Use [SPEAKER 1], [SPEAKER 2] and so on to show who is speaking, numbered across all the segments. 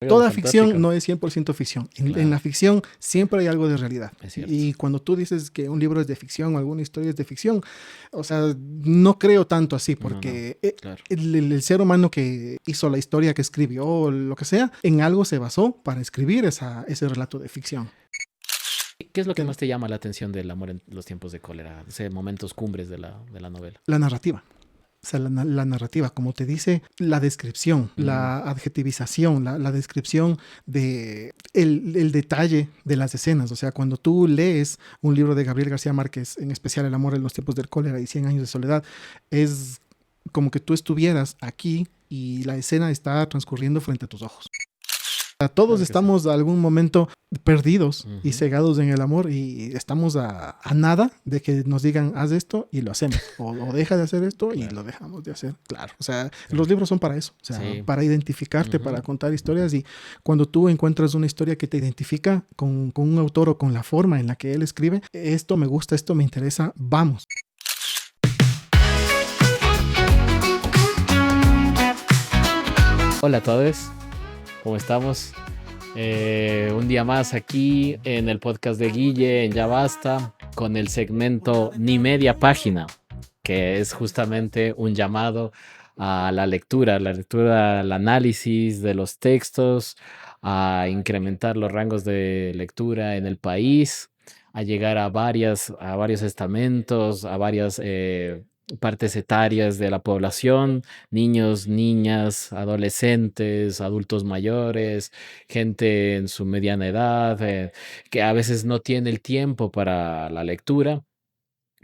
[SPEAKER 1] Algo de
[SPEAKER 2] Toda ficción
[SPEAKER 1] fantástico.
[SPEAKER 2] no es 100% ficción. En
[SPEAKER 1] Claro,
[SPEAKER 2] la ficción siempre hay algo de realidad.
[SPEAKER 1] es cierto.
[SPEAKER 2] Y cuando tú dices que un libro es de ficción o alguna historia es de ficción, o sea, no creo tanto así,
[SPEAKER 1] No, no,
[SPEAKER 2] porque
[SPEAKER 1] claro.
[SPEAKER 2] el ser humano que hizo la historia, que escribió, o lo que sea, en algo se basó para escribir ese relato de ficción.
[SPEAKER 1] ¿Qué es lo que
[SPEAKER 2] Que
[SPEAKER 1] más te llama la atención del amor en los tiempos de cólera? Ese momentos cumbres de la novela.
[SPEAKER 2] la narrativa. O sea, la narrativa, como te dice, la descripción,
[SPEAKER 1] Mm,
[SPEAKER 2] la adjetivización, la descripción de el detalle de las escenas. O sea, cuando tú lees un libro de Gabriel García Márquez, en especial El amor en los tiempos del cólera y 100 años de soledad, es como que tú estuvieras aquí y la escena está transcurriendo frente a tus ojos. Todos
[SPEAKER 1] claro que sí.
[SPEAKER 2] estamos a algún momento perdidos y
[SPEAKER 1] Ujú,
[SPEAKER 2] cegados en el amor y estamos a nada de que nos digan haz esto y lo hacemos o deja de hacer esto y
[SPEAKER 1] claro,
[SPEAKER 2] lo dejamos de hacer. Claro, o sea, los
[SPEAKER 1] claro.
[SPEAKER 2] libros son para eso, o sea,
[SPEAKER 1] Sí.
[SPEAKER 2] para identificarte,
[SPEAKER 1] Ujú.
[SPEAKER 2] para contar historias y cuando tú encuentras una historia que te identifica con un autor o con la forma en la que él escribe, esto me gusta, esto me interesa, vamos.
[SPEAKER 1] Hola a todos, ¿cómo estamos? Un día más aquí en el podcast de Guille, en Ya Basta, con el segmento Ni Media Página, que es justamente un llamado a la lectura, al análisis de los textos, a incrementar los rangos de lectura en el país, a llegar a varios estamentos, a varias partes etarias de la población, niños, niñas, adolescentes, adultos mayores, gente en su mediana edad, que a veces no tiene el tiempo para la lectura,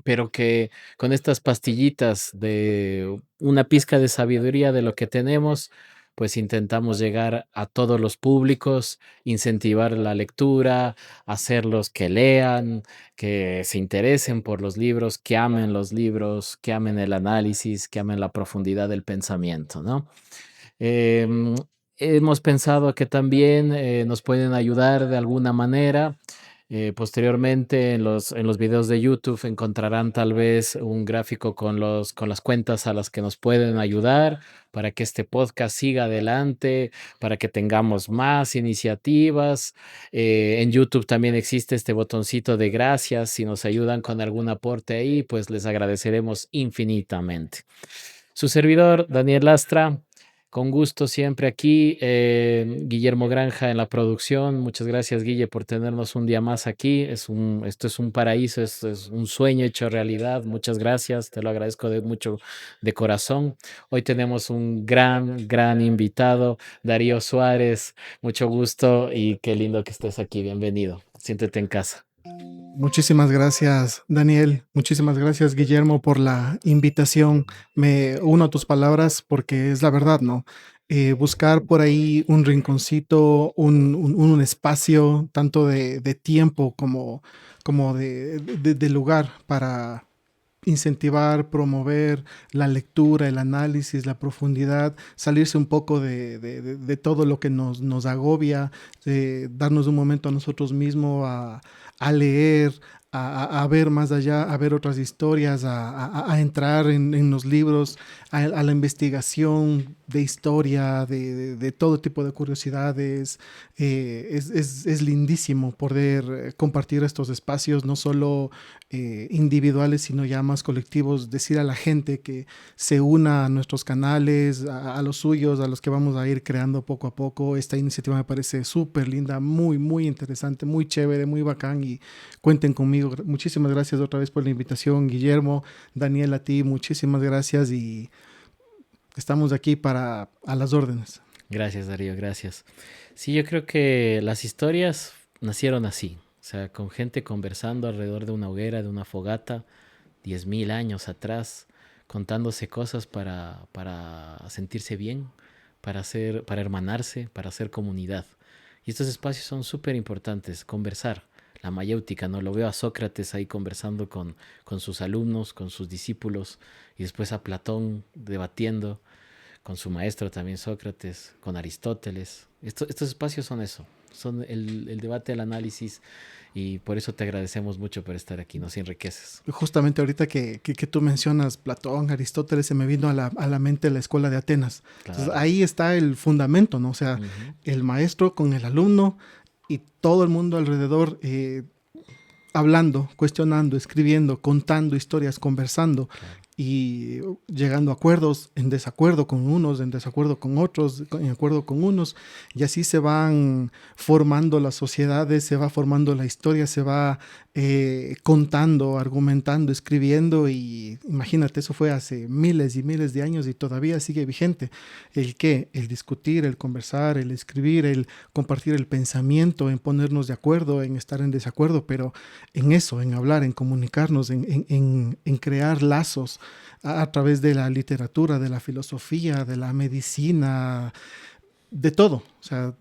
[SPEAKER 1] pero que con estas pastillitas de una pizca de sabiduría de lo que tenemos, pues intentamos llegar a todos los públicos, incentivar la lectura, hacerlos que lean, que se interesen por los libros, que amen el análisis, que amen la profundidad del pensamiento, ¿no? Em, Hemos pensado que también nos pueden ayudar de alguna manera. Posteriormente, en los videos de YouTube encontrarán tal vez un gráfico con las cuentas a las que nos pueden ayudar para que este podcast siga adelante, para que tengamos más iniciativas. En YouTube también existe este botoncito de gracias. Si nos ayudan con algún aporte ahí, pues les agradeceremos infinitamente. Su servidor, Daniel Lastra, con gusto siempre aquí. Guillermo Granja en la producción. Muchas gracias, Guille, por tenernos un día más aquí. Esto es un paraíso, esto es un sueño hecho realidad. Muchas gracias, te lo agradezco de mucho de corazón. Hoy tenemos un gran invitado, Darío Suárez. Mucho gusto y qué lindo que estés aquí. Bienvenido. Siéntete en casa.
[SPEAKER 2] Muchísimas gracias, Daniel. Muchísimas gracias, Guillermo, por la invitación. Me uno a tus palabras porque es la verdad, ¿no? Buscar por ahí un rinconcito, un espacio, tanto de tiempo como de lugar para incentivar, promover la lectura, el análisis, la profundidad, salirse un poco de todo lo que nos agobia, darnos un momento a nosotros mismos a leer, a ver más allá, a ver otras historias, a entrar en los libros, a la investigación de historia, de todo tipo de curiosidades. Es lindísimo poder compartir estos espacios, no solo individuales, sino ya más colectivos, decir a la gente que se una a nuestros canales, a los suyos, a los que vamos a ir creando poco a poco. Esta iniciativa me parece súper linda, muy interesante, muy chévere, muy bacán y cuenten conmigo. Muchísimas gracias otra vez por la invitación, Guillermo, Daniel, a ti, muchísimas gracias y estamos aquí para a las órdenes.
[SPEAKER 1] Gracias, Darío, gracias. Sí, yo creo que las historias nacieron así, o sea, con gente conversando alrededor de una hoguera, de una fogata, 10.000 años atrás, contándose cosas para sentirse bien, para hermanarse, para hacer comunidad. Y estos espacios son súper importantes, conversar. La mayéutica, ¿no? Lo veo a Sócrates ahí conversando con sus alumnos, con sus discípulos, y después a Platón debatiendo con su maestro también Sócrates, con Aristóteles. Estos espacios son eso. son el debate, el análisis, y por eso te agradecemos mucho por estar aquí, nos enriqueces.
[SPEAKER 2] Justamente ahorita que tú mencionas Platón, Aristóteles, se me vino a la mente la escuela de Atenas. Entonces,
[SPEAKER 1] Claro.
[SPEAKER 2] ahí está el fundamento, ¿no? O sea,
[SPEAKER 1] Ujú.
[SPEAKER 2] el maestro con el alumno y todo el mundo alrededor hablando, cuestionando, escribiendo, contando historias, conversando
[SPEAKER 1] Claro.
[SPEAKER 2] y llegando a acuerdos, en desacuerdo con unos, en desacuerdo con otros, en acuerdo con unos, y así se van formando las sociedades, se va formando la historia, se va contando, argumentando, escribiendo, y imagínate, eso fue hace miles y miles de años y todavía sigue vigente. ¿El qué? El discutir, el conversar, el escribir, el compartir el pensamiento, en ponernos de acuerdo, en estar en desacuerdo, pero en eso, en hablar, en comunicarnos, en crear lazos a través de la literatura, de la filosofía, de la medicina, de todo. O sea,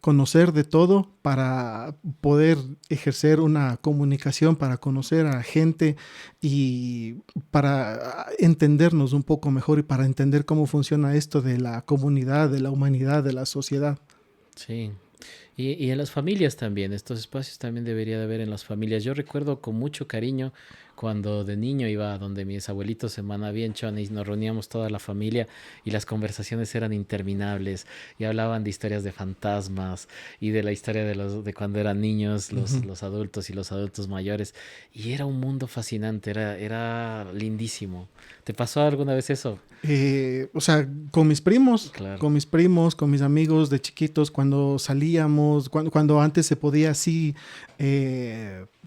[SPEAKER 2] conocer de todo para poder ejercer una comunicación, para conocer a gente y para entendernos un poco mejor y para entender cómo funciona esto de la comunidad, de la humanidad, de la sociedad.
[SPEAKER 1] Sí. Y en las familias también, estos espacios también debería de haber en las familias. Yo recuerdo con mucho cariño cuando de niño iba donde mis abuelitos en Manabí, en Chone, y nos reuníamos toda la familia y las conversaciones eran interminables y hablaban de historias de fantasmas y de la historia de cuando eran niños,
[SPEAKER 2] Ujú.
[SPEAKER 1] los adultos y los adultos mayores. Y era un mundo fascinante, era lindísimo. ¿Te pasó alguna vez eso?
[SPEAKER 2] O sea,
[SPEAKER 1] Claro,
[SPEAKER 2] con mis primos, con mis amigos de chiquitos, cuando salíamos, cuando antes se podía así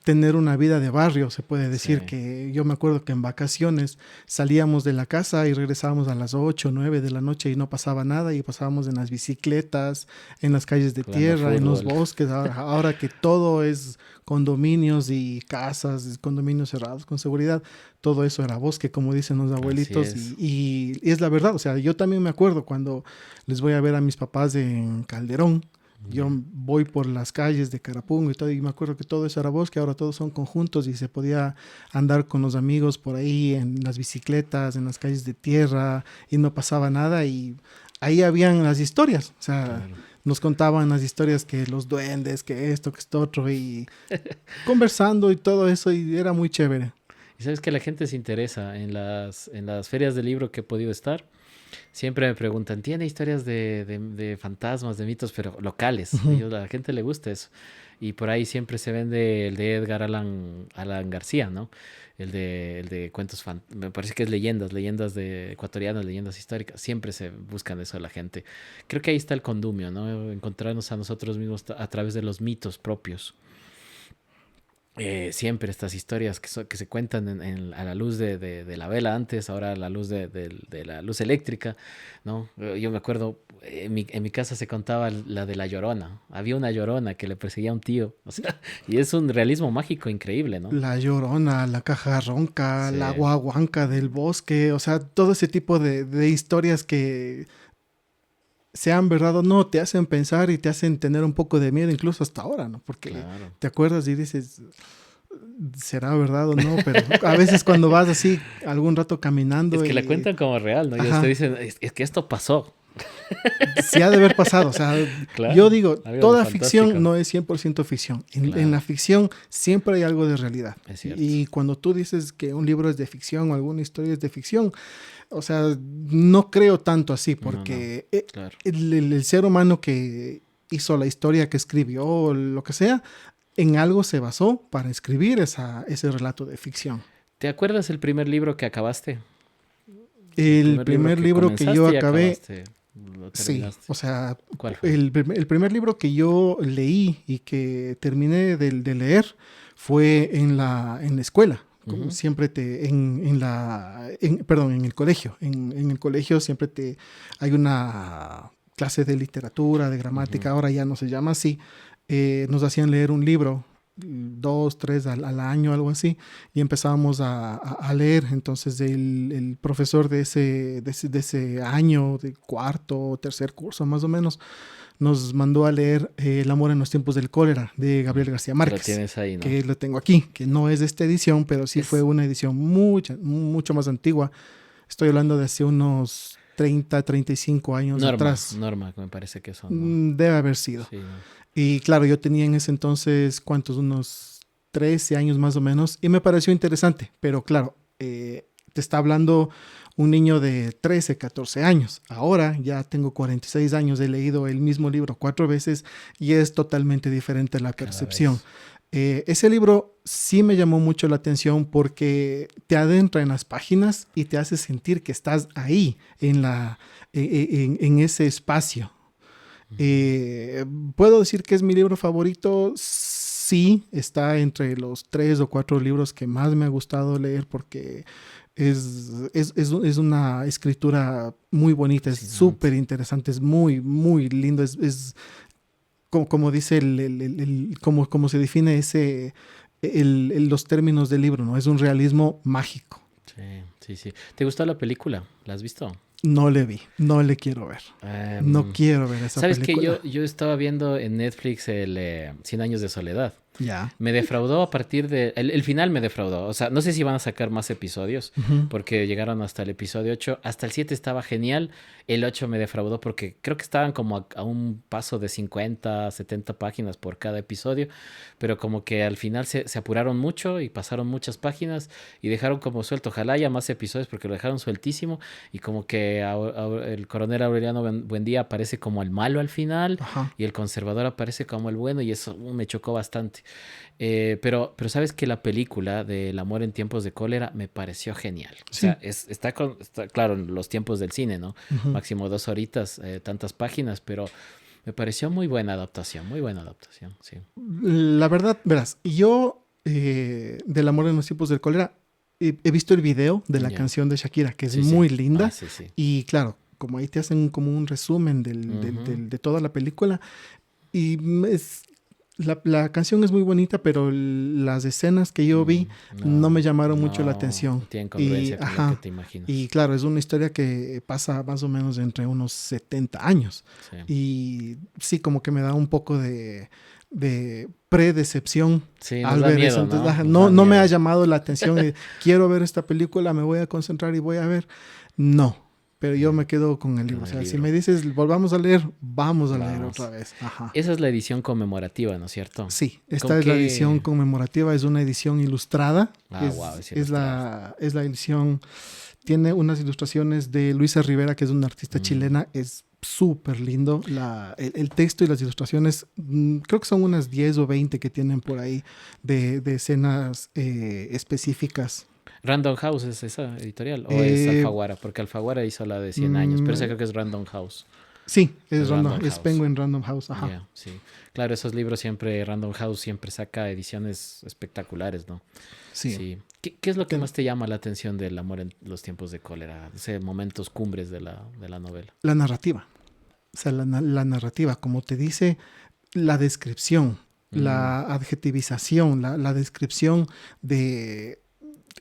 [SPEAKER 2] tener una vida de barrio, se puede
[SPEAKER 1] sí,
[SPEAKER 2] decir que yo me acuerdo que en vacaciones salíamos de la casa y regresábamos a las 8 o 9 de la noche y no pasaba nada y pasábamos en las bicicletas, en las calles de
[SPEAKER 1] jugando
[SPEAKER 2] tierra, en los
[SPEAKER 1] fútbol.
[SPEAKER 2] bosques, ahora que todo es condominios y casas, condominios cerrados con seguridad, todo eso era bosque, como dicen los
[SPEAKER 1] Así
[SPEAKER 2] abuelitos,
[SPEAKER 1] es.
[SPEAKER 2] y es la verdad. O sea, yo también me acuerdo cuando les voy a ver a mis papás en Calderón, yo
[SPEAKER 1] Ya.
[SPEAKER 2] voy por las calles de Carapungo y todo, y me acuerdo que todo eso era bosque, ahora todos son conjuntos y se podía andar con los amigos por ahí en las bicicletas, en las calles de tierra, y no pasaba nada, y ahí habían las historias, o sea,
[SPEAKER 1] Claro.
[SPEAKER 2] nos contaban las historias que los duendes, que esto otro, y conversando y todo eso, y era muy chévere.
[SPEAKER 1] Y sabes que la gente se interesa en las ferias de libro que he podido estar. Siempre me preguntan, ¿tiene historias de fantasmas, de mitos, pero locales?
[SPEAKER 2] Ujú.
[SPEAKER 1] A la gente le gusta eso. Y por ahí siempre se vende el de Edgar Allan García, ¿no? El de cuentos, me parece que es leyendas de ecuatorianas, leyendas históricas. Siempre se buscan eso a la gente. Creo que ahí está el condumio, ¿no? Encontrarnos a nosotros mismos a través de los mitos propios. Siempre estas historias que se cuentan a la luz de la vela antes, ahora a la luz de la luz eléctrica, ¿no? Yo me acuerdo, en mi casa se contaba la de la Llorona. Había una Llorona que le perseguía a un tío, o sea, y es un realismo mágico increíble, ¿no?
[SPEAKER 2] La Llorona, la Caja Ronca,
[SPEAKER 1] Sí,
[SPEAKER 2] la Guaguanca del bosque, o sea, todo ese tipo de historias que sean verdad o no, te hacen pensar y te hacen tener un poco de miedo, incluso hasta ahora, ¿no? Porque
[SPEAKER 1] claro.
[SPEAKER 2] te acuerdas y dices, ¿será verdad o no? Pero a veces cuando vas así algún rato
[SPEAKER 1] Es
[SPEAKER 2] caminando
[SPEAKER 1] que la
[SPEAKER 2] y,
[SPEAKER 1] cuentan como real, ¿no? Y te
[SPEAKER 2] ajá,
[SPEAKER 1] dicen, es que esto pasó.
[SPEAKER 2] sí ha de haber pasado. O sea, yo
[SPEAKER 1] Claro,
[SPEAKER 2] digo,
[SPEAKER 1] algo de
[SPEAKER 2] toda ficción
[SPEAKER 1] fantástico.
[SPEAKER 2] no es 100% ficción. En la
[SPEAKER 1] Claro,
[SPEAKER 2] ficción siempre hay algo de realidad.
[SPEAKER 1] es cierto.
[SPEAKER 2] Y cuando tú dices que un libro es de ficción o alguna historia es de ficción, o sea, no creo tanto así,
[SPEAKER 1] No, no,
[SPEAKER 2] porque
[SPEAKER 1] claro.
[SPEAKER 2] el ser humano que hizo la historia, que escribió, lo que sea, en algo se basó para escribir ese relato de ficción.
[SPEAKER 1] ¿Te acuerdas el primer libro que acabaste? El
[SPEAKER 2] El
[SPEAKER 1] primer libro
[SPEAKER 2] primer
[SPEAKER 1] que
[SPEAKER 2] libro que yo
[SPEAKER 1] comenzaste y
[SPEAKER 2] acabé,
[SPEAKER 1] acabaste, lo
[SPEAKER 2] sí,
[SPEAKER 1] terminaste.
[SPEAKER 2] o sea,
[SPEAKER 1] ¿Cuál fue?
[SPEAKER 2] el primer libro que yo leí y que terminé de leer fue en la escuela. Como
[SPEAKER 1] Ujú,
[SPEAKER 2] siempre perdón, en el colegio. En el colegio siempre hay una clase de literatura, de
[SPEAKER 1] ujú.
[SPEAKER 2] gramática, ahora ya no se llama así. Nos hacían leer un libro, dos, tres al año, algo así, y empezábamos a leer. Entonces el profesor de ese año, de cuarto o tercer curso más o menos, nos mandó a leer El amor en los tiempos del cólera de Gabriel García
[SPEAKER 1] Que lo
[SPEAKER 2] Márquez,
[SPEAKER 1] tienes ahí, ¿no?
[SPEAKER 2] que lo tengo aquí, que no es de esta edición, pero sí fue
[SPEAKER 1] Es,
[SPEAKER 2] una edición mucho más antigua. Estoy hablando de hace unos 30, 35 años atrás.
[SPEAKER 1] Norma, me parece que son, ¿no?
[SPEAKER 2] Debe haber sido.
[SPEAKER 1] Sí, ¿no?
[SPEAKER 2] Y claro, yo tenía en ese entonces, ¿cuántos? Unos 13 años más o menos, y me pareció interesante, pero claro, te está hablando un niño de 13, 14 años. Ahora ya tengo 46 años, he leído el mismo libro 4 veces y es totalmente diferente la
[SPEAKER 1] Cada
[SPEAKER 2] percepción.
[SPEAKER 1] vez.
[SPEAKER 2] Ese libro sí me llamó mucho la atención porque te adentra en las páginas y te hace sentir que estás ahí, en ese espacio.
[SPEAKER 1] Ujú.
[SPEAKER 2] Eh, ¿Puedo decir que es mi libro favorito? Sí, está entre los 3 o 4 libros que más me ha gustado leer porque es una escritura muy bonita, es
[SPEAKER 1] Fascinante.
[SPEAKER 2] súper interesante, es muy, muy lindo, es como dice como se define los términos del libro, ¿no? Es un realismo mágico.
[SPEAKER 1] Sí, sí, sí. ¿Te gustó la película? ¿La has visto?
[SPEAKER 2] No le vi, no le quiero ver. No
[SPEAKER 1] Em,
[SPEAKER 2] quiero ver esa
[SPEAKER 1] ¿Sabes qué?
[SPEAKER 2] película.
[SPEAKER 1] Yo estaba viendo en Netflix el 100 años de soledad.
[SPEAKER 2] Ya.
[SPEAKER 1] Me defraudó a partir de... El final me defraudó. O sea, no sé si van a sacar más episodios,
[SPEAKER 2] Ujú.
[SPEAKER 1] porque llegaron hasta el episodio 8. Hasta el 7 estaba genial. El 8 me defraudó porque creo que estaban como a un paso de 50, 70 páginas por cada episodio, pero como que al final se apuraron mucho y pasaron muchas páginas y dejaron como suelto. Ojalá haya más episodios porque lo dejaron sueltísimo y como que el coronel Aureliano Buendía aparece como el malo al final
[SPEAKER 2] Ajá.
[SPEAKER 1] y el conservador aparece como el bueno y eso me chocó bastante. Pero sabes que la película del amor en tiempos de cólera me pareció genial. O
[SPEAKER 2] Sí.
[SPEAKER 1] sea, está claro en los tiempos del cine, ¿no?
[SPEAKER 2] Ujú.
[SPEAKER 1] Máximo 2 horitas, tantas páginas, pero me pareció muy buena adaptación, sí.
[SPEAKER 2] La verdad, verás, yo del amor en los tiempos del cólera he visto el video de la
[SPEAKER 1] Ya,
[SPEAKER 2] canción de Shakira, que es
[SPEAKER 1] sí, sí.
[SPEAKER 2] muy
[SPEAKER 1] Ah,
[SPEAKER 2] linda,
[SPEAKER 1] sí, sí.
[SPEAKER 2] y claro, como ahí te hacen como un resumen
[SPEAKER 1] Ujú.
[SPEAKER 2] de toda la película, y la canción es muy bonita, pero las escenas que yo vi no me
[SPEAKER 1] No,
[SPEAKER 2] llamaron mucho la
[SPEAKER 1] no
[SPEAKER 2] atención.
[SPEAKER 1] tiene
[SPEAKER 2] Y,
[SPEAKER 1] congruencia con lo que
[SPEAKER 2] ajá,
[SPEAKER 1] te imaginas.
[SPEAKER 2] y claro, es una historia que pasa más o menos entre unos 70 años.
[SPEAKER 1] Sí.
[SPEAKER 2] Y sí, como que me da un poco de predecepción
[SPEAKER 1] Sí, nos
[SPEAKER 2] al
[SPEAKER 1] da
[SPEAKER 2] ver eso.
[SPEAKER 1] miedo,
[SPEAKER 2] Entonces,
[SPEAKER 1] ¿no?
[SPEAKER 2] ajá,
[SPEAKER 1] Nos da
[SPEAKER 2] no me ha
[SPEAKER 1] miedo.
[SPEAKER 2] llamado la atención. Quiero ver esta película, me voy a concentrar y voy a ver. No, pero yo me quedo con el libro. O
[SPEAKER 1] Con el
[SPEAKER 2] sea, si me
[SPEAKER 1] libro.
[SPEAKER 2] dices, volvamos a leer, vamos a leer otra
[SPEAKER 1] Vamos.
[SPEAKER 2] vez. Ajá.
[SPEAKER 1] Esa es la edición conmemorativa, ¿no es cierto?
[SPEAKER 2] Sí,
[SPEAKER 1] ¿Con
[SPEAKER 2] esta es la edición
[SPEAKER 1] qué?
[SPEAKER 2] conmemorativa, es una edición ilustrada.
[SPEAKER 1] Ah, wow, es ilustrada.
[SPEAKER 2] Es la edición, tiene unas ilustraciones de Luisa Rivera, que es una artista
[SPEAKER 1] Mm,
[SPEAKER 2] chilena, es súper lindo. El texto y las ilustraciones, creo que son unas 10 o 20 que tienen por ahí de escenas específicas.
[SPEAKER 1] Random House es esa editorial o es
[SPEAKER 2] Eh,
[SPEAKER 1] Alfaguara, porque Alfaguara hizo la de 100 años, pero esa
[SPEAKER 2] mm,
[SPEAKER 1] creo que es Random House.
[SPEAKER 2] sí,
[SPEAKER 1] Es Random
[SPEAKER 2] es
[SPEAKER 1] House.
[SPEAKER 2] Penguin Random House, ajá.
[SPEAKER 1] Ya, sí. Claro, esos libros siempre, Random House siempre saca ediciones espectaculares, ¿no?
[SPEAKER 2] Sí,
[SPEAKER 1] Sí. ¿Qué es lo que
[SPEAKER 2] Te-
[SPEAKER 1] más te llama la atención del amor en los tiempos de cólera? Ese momentos cumbres de la novela.
[SPEAKER 2] la narrativa. O sea, la narrativa, como te dice, la descripción,
[SPEAKER 1] Mm,
[SPEAKER 2] la adjetivización, la descripción de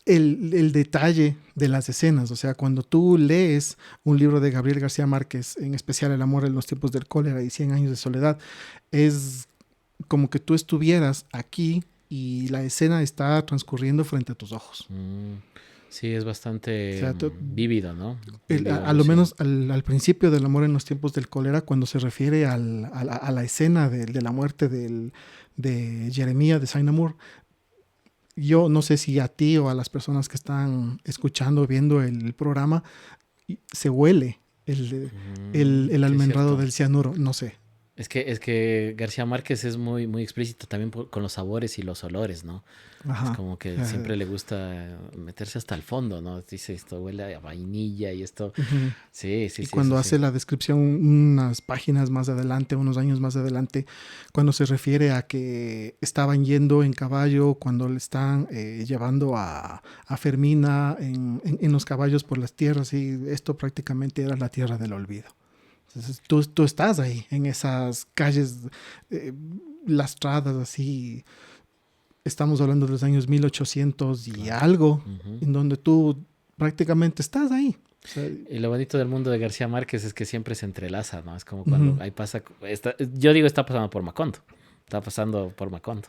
[SPEAKER 2] el detalle de las escenas. O sea, cuando tú lees un libro de Gabriel García Márquez, en especial El amor en los tiempos del cólera y 100 años de soledad, es como que tú estuvieras aquí y la escena está transcurriendo frente a tus ojos.
[SPEAKER 1] mm. Sí, es
[SPEAKER 2] O
[SPEAKER 1] bastante
[SPEAKER 2] sea,
[SPEAKER 1] vívido, ¿no? Vívido,
[SPEAKER 2] a lo
[SPEAKER 1] lúcido.
[SPEAKER 2] menos al principio del amor en los tiempos del cólera, cuando se refiere a la escena de la muerte de Jeremías de Saint Amour, yo no sé si a ti o a las personas que están escuchando o viendo el programa se huele el
[SPEAKER 1] Sí, es
[SPEAKER 2] almendrado
[SPEAKER 1] cierto.
[SPEAKER 2] del cianuro, no sé.
[SPEAKER 1] Es que García Márquez es muy, muy explícito también con los sabores y los olores, ¿no? Es
[SPEAKER 2] Ajá.
[SPEAKER 1] como que siempre le gusta meterse hasta el fondo, ¿no? Dice esto huele a vainilla y esto.
[SPEAKER 2] Ujú.
[SPEAKER 1] Sí, sí,
[SPEAKER 2] Y
[SPEAKER 1] sí, eso
[SPEAKER 2] cuando
[SPEAKER 1] sí.
[SPEAKER 2] hace la descripción unas páginas más adelante, unos años más adelante, cuando se refiere a que estaban yendo en caballo, cuando le están llevando a Fermina en los caballos por las tierras, y esto prácticamente era la tierra del olvido. Entonces tú estás ahí, en esas calles eh, lastradas así, estamos hablando de los años 1800 y
[SPEAKER 1] Claro.
[SPEAKER 2] algo,
[SPEAKER 1] Ujú.
[SPEAKER 2] en donde tú prácticamente estás ahí. O sea,
[SPEAKER 1] Y lo bonito del mundo de García Márquez es que siempre se entrelaza, ¿no? Es como cuando
[SPEAKER 2] ujú.
[SPEAKER 1] ahí pasa, yo digo está pasando por Macondo. Estaba pasando por Macondo.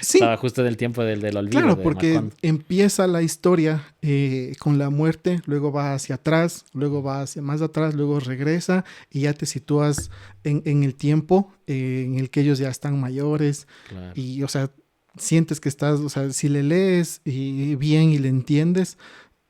[SPEAKER 2] Sí,
[SPEAKER 1] Estaba justo en el tiempo del olvido
[SPEAKER 2] claro,
[SPEAKER 1] de
[SPEAKER 2] porque
[SPEAKER 1] Macondo.
[SPEAKER 2] empieza la historia con la muerte, luego va hacia atrás, luego va hacia más atrás, luego regresa y ya te sitúas en el tiempo en el que ellos ya están mayores
[SPEAKER 1] Claro.
[SPEAKER 2] y, o sea, sientes que estás, o sea, si le lees bien y le entiendes,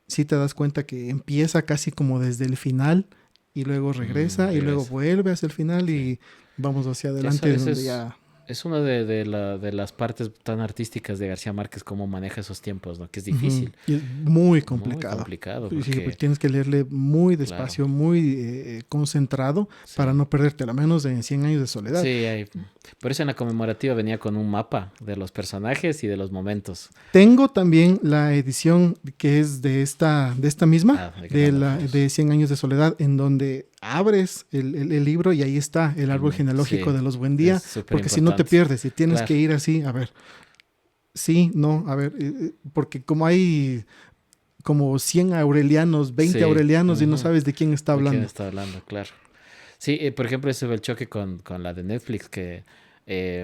[SPEAKER 2] sí te das cuenta que empieza casi como desde el final y luego regresa y luego
[SPEAKER 1] Regresa.
[SPEAKER 2] vuelve hacia el final
[SPEAKER 1] Sí.
[SPEAKER 2] y vamos hacia
[SPEAKER 1] Eso,
[SPEAKER 2] adelante donde ya...
[SPEAKER 1] es una de las partes tan artísticas de García Márquez, cómo maneja esos tiempos, ¿no? Que es
[SPEAKER 2] Ujú.
[SPEAKER 1] difícil.
[SPEAKER 2] Y es muy
[SPEAKER 1] Muy
[SPEAKER 2] complicado.
[SPEAKER 1] complicado
[SPEAKER 2] Y sí, pues
[SPEAKER 1] porque,
[SPEAKER 2] tienes que leerle muy
[SPEAKER 1] claro,
[SPEAKER 2] despacio, muy concentrado para
[SPEAKER 1] sí.
[SPEAKER 2] no perderte, al menos en Cien años de soledad.
[SPEAKER 1] Sí, por eso en la conmemorativa venía con un mapa de los personajes y de los momentos.
[SPEAKER 2] Tengo también la edición que es de esta misma,
[SPEAKER 1] Ah, de Granda
[SPEAKER 2] de
[SPEAKER 1] Foz.
[SPEAKER 2] Cien años de soledad, en donde abres el libro y ahí está el árbol genealógico
[SPEAKER 1] Sí,
[SPEAKER 2] de los Buendía,
[SPEAKER 1] es súper
[SPEAKER 2] porque si no te
[SPEAKER 1] importante.
[SPEAKER 2] pierdes y tienes
[SPEAKER 1] Claro,
[SPEAKER 2] que ir así, a ver, sí, no, a ver, porque como hay como 100 aurelianos, 20
[SPEAKER 1] sí.
[SPEAKER 2] aurelianos y no
[SPEAKER 1] Ujú.
[SPEAKER 2] sabes de quién está
[SPEAKER 1] ¿De quién
[SPEAKER 2] hablando.
[SPEAKER 1] está hablando? Claro. Sí, por ejemplo, ese fue el choque con la de Netflix, que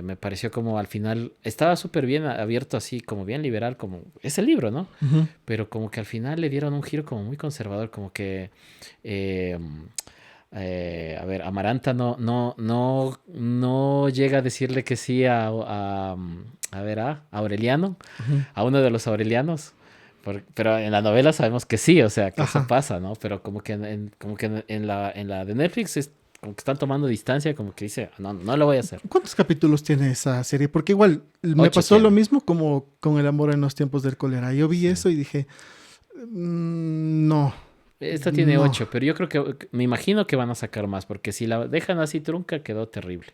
[SPEAKER 1] me pareció como al final estaba súper bien abierto, así como bien liberal, como ese libro, ¿no?
[SPEAKER 2] Ujú.
[SPEAKER 1] Pero como que al final le dieron un giro como muy conservador, como que, eh, a ver, Amaranta no llega a decirle que sí a ver, a Aureliano,
[SPEAKER 2] Ujú.
[SPEAKER 1] a uno de los Aurelianos. Pero en la novela sabemos que sí, o sea, que eso
[SPEAKER 2] Ajá.
[SPEAKER 1] pasa, ¿no? Pero como que como que en la de Netflix es como que están tomando distancia, como que dice, no, no lo voy a hacer.
[SPEAKER 2] ¿Cuántos capítulos tiene esa serie? Porque igual me
[SPEAKER 1] Ocho
[SPEAKER 2] pasó lo
[SPEAKER 1] tiene.
[SPEAKER 2] mismo como con El amor en los tiempos del cólera. Yo vi
[SPEAKER 1] Sí.
[SPEAKER 2] eso y dije, no,
[SPEAKER 1] Esta tiene
[SPEAKER 2] no,
[SPEAKER 1] ocho, pero yo creo que me imagino que van a sacar más, porque si la dejan así trunca, quedó terrible.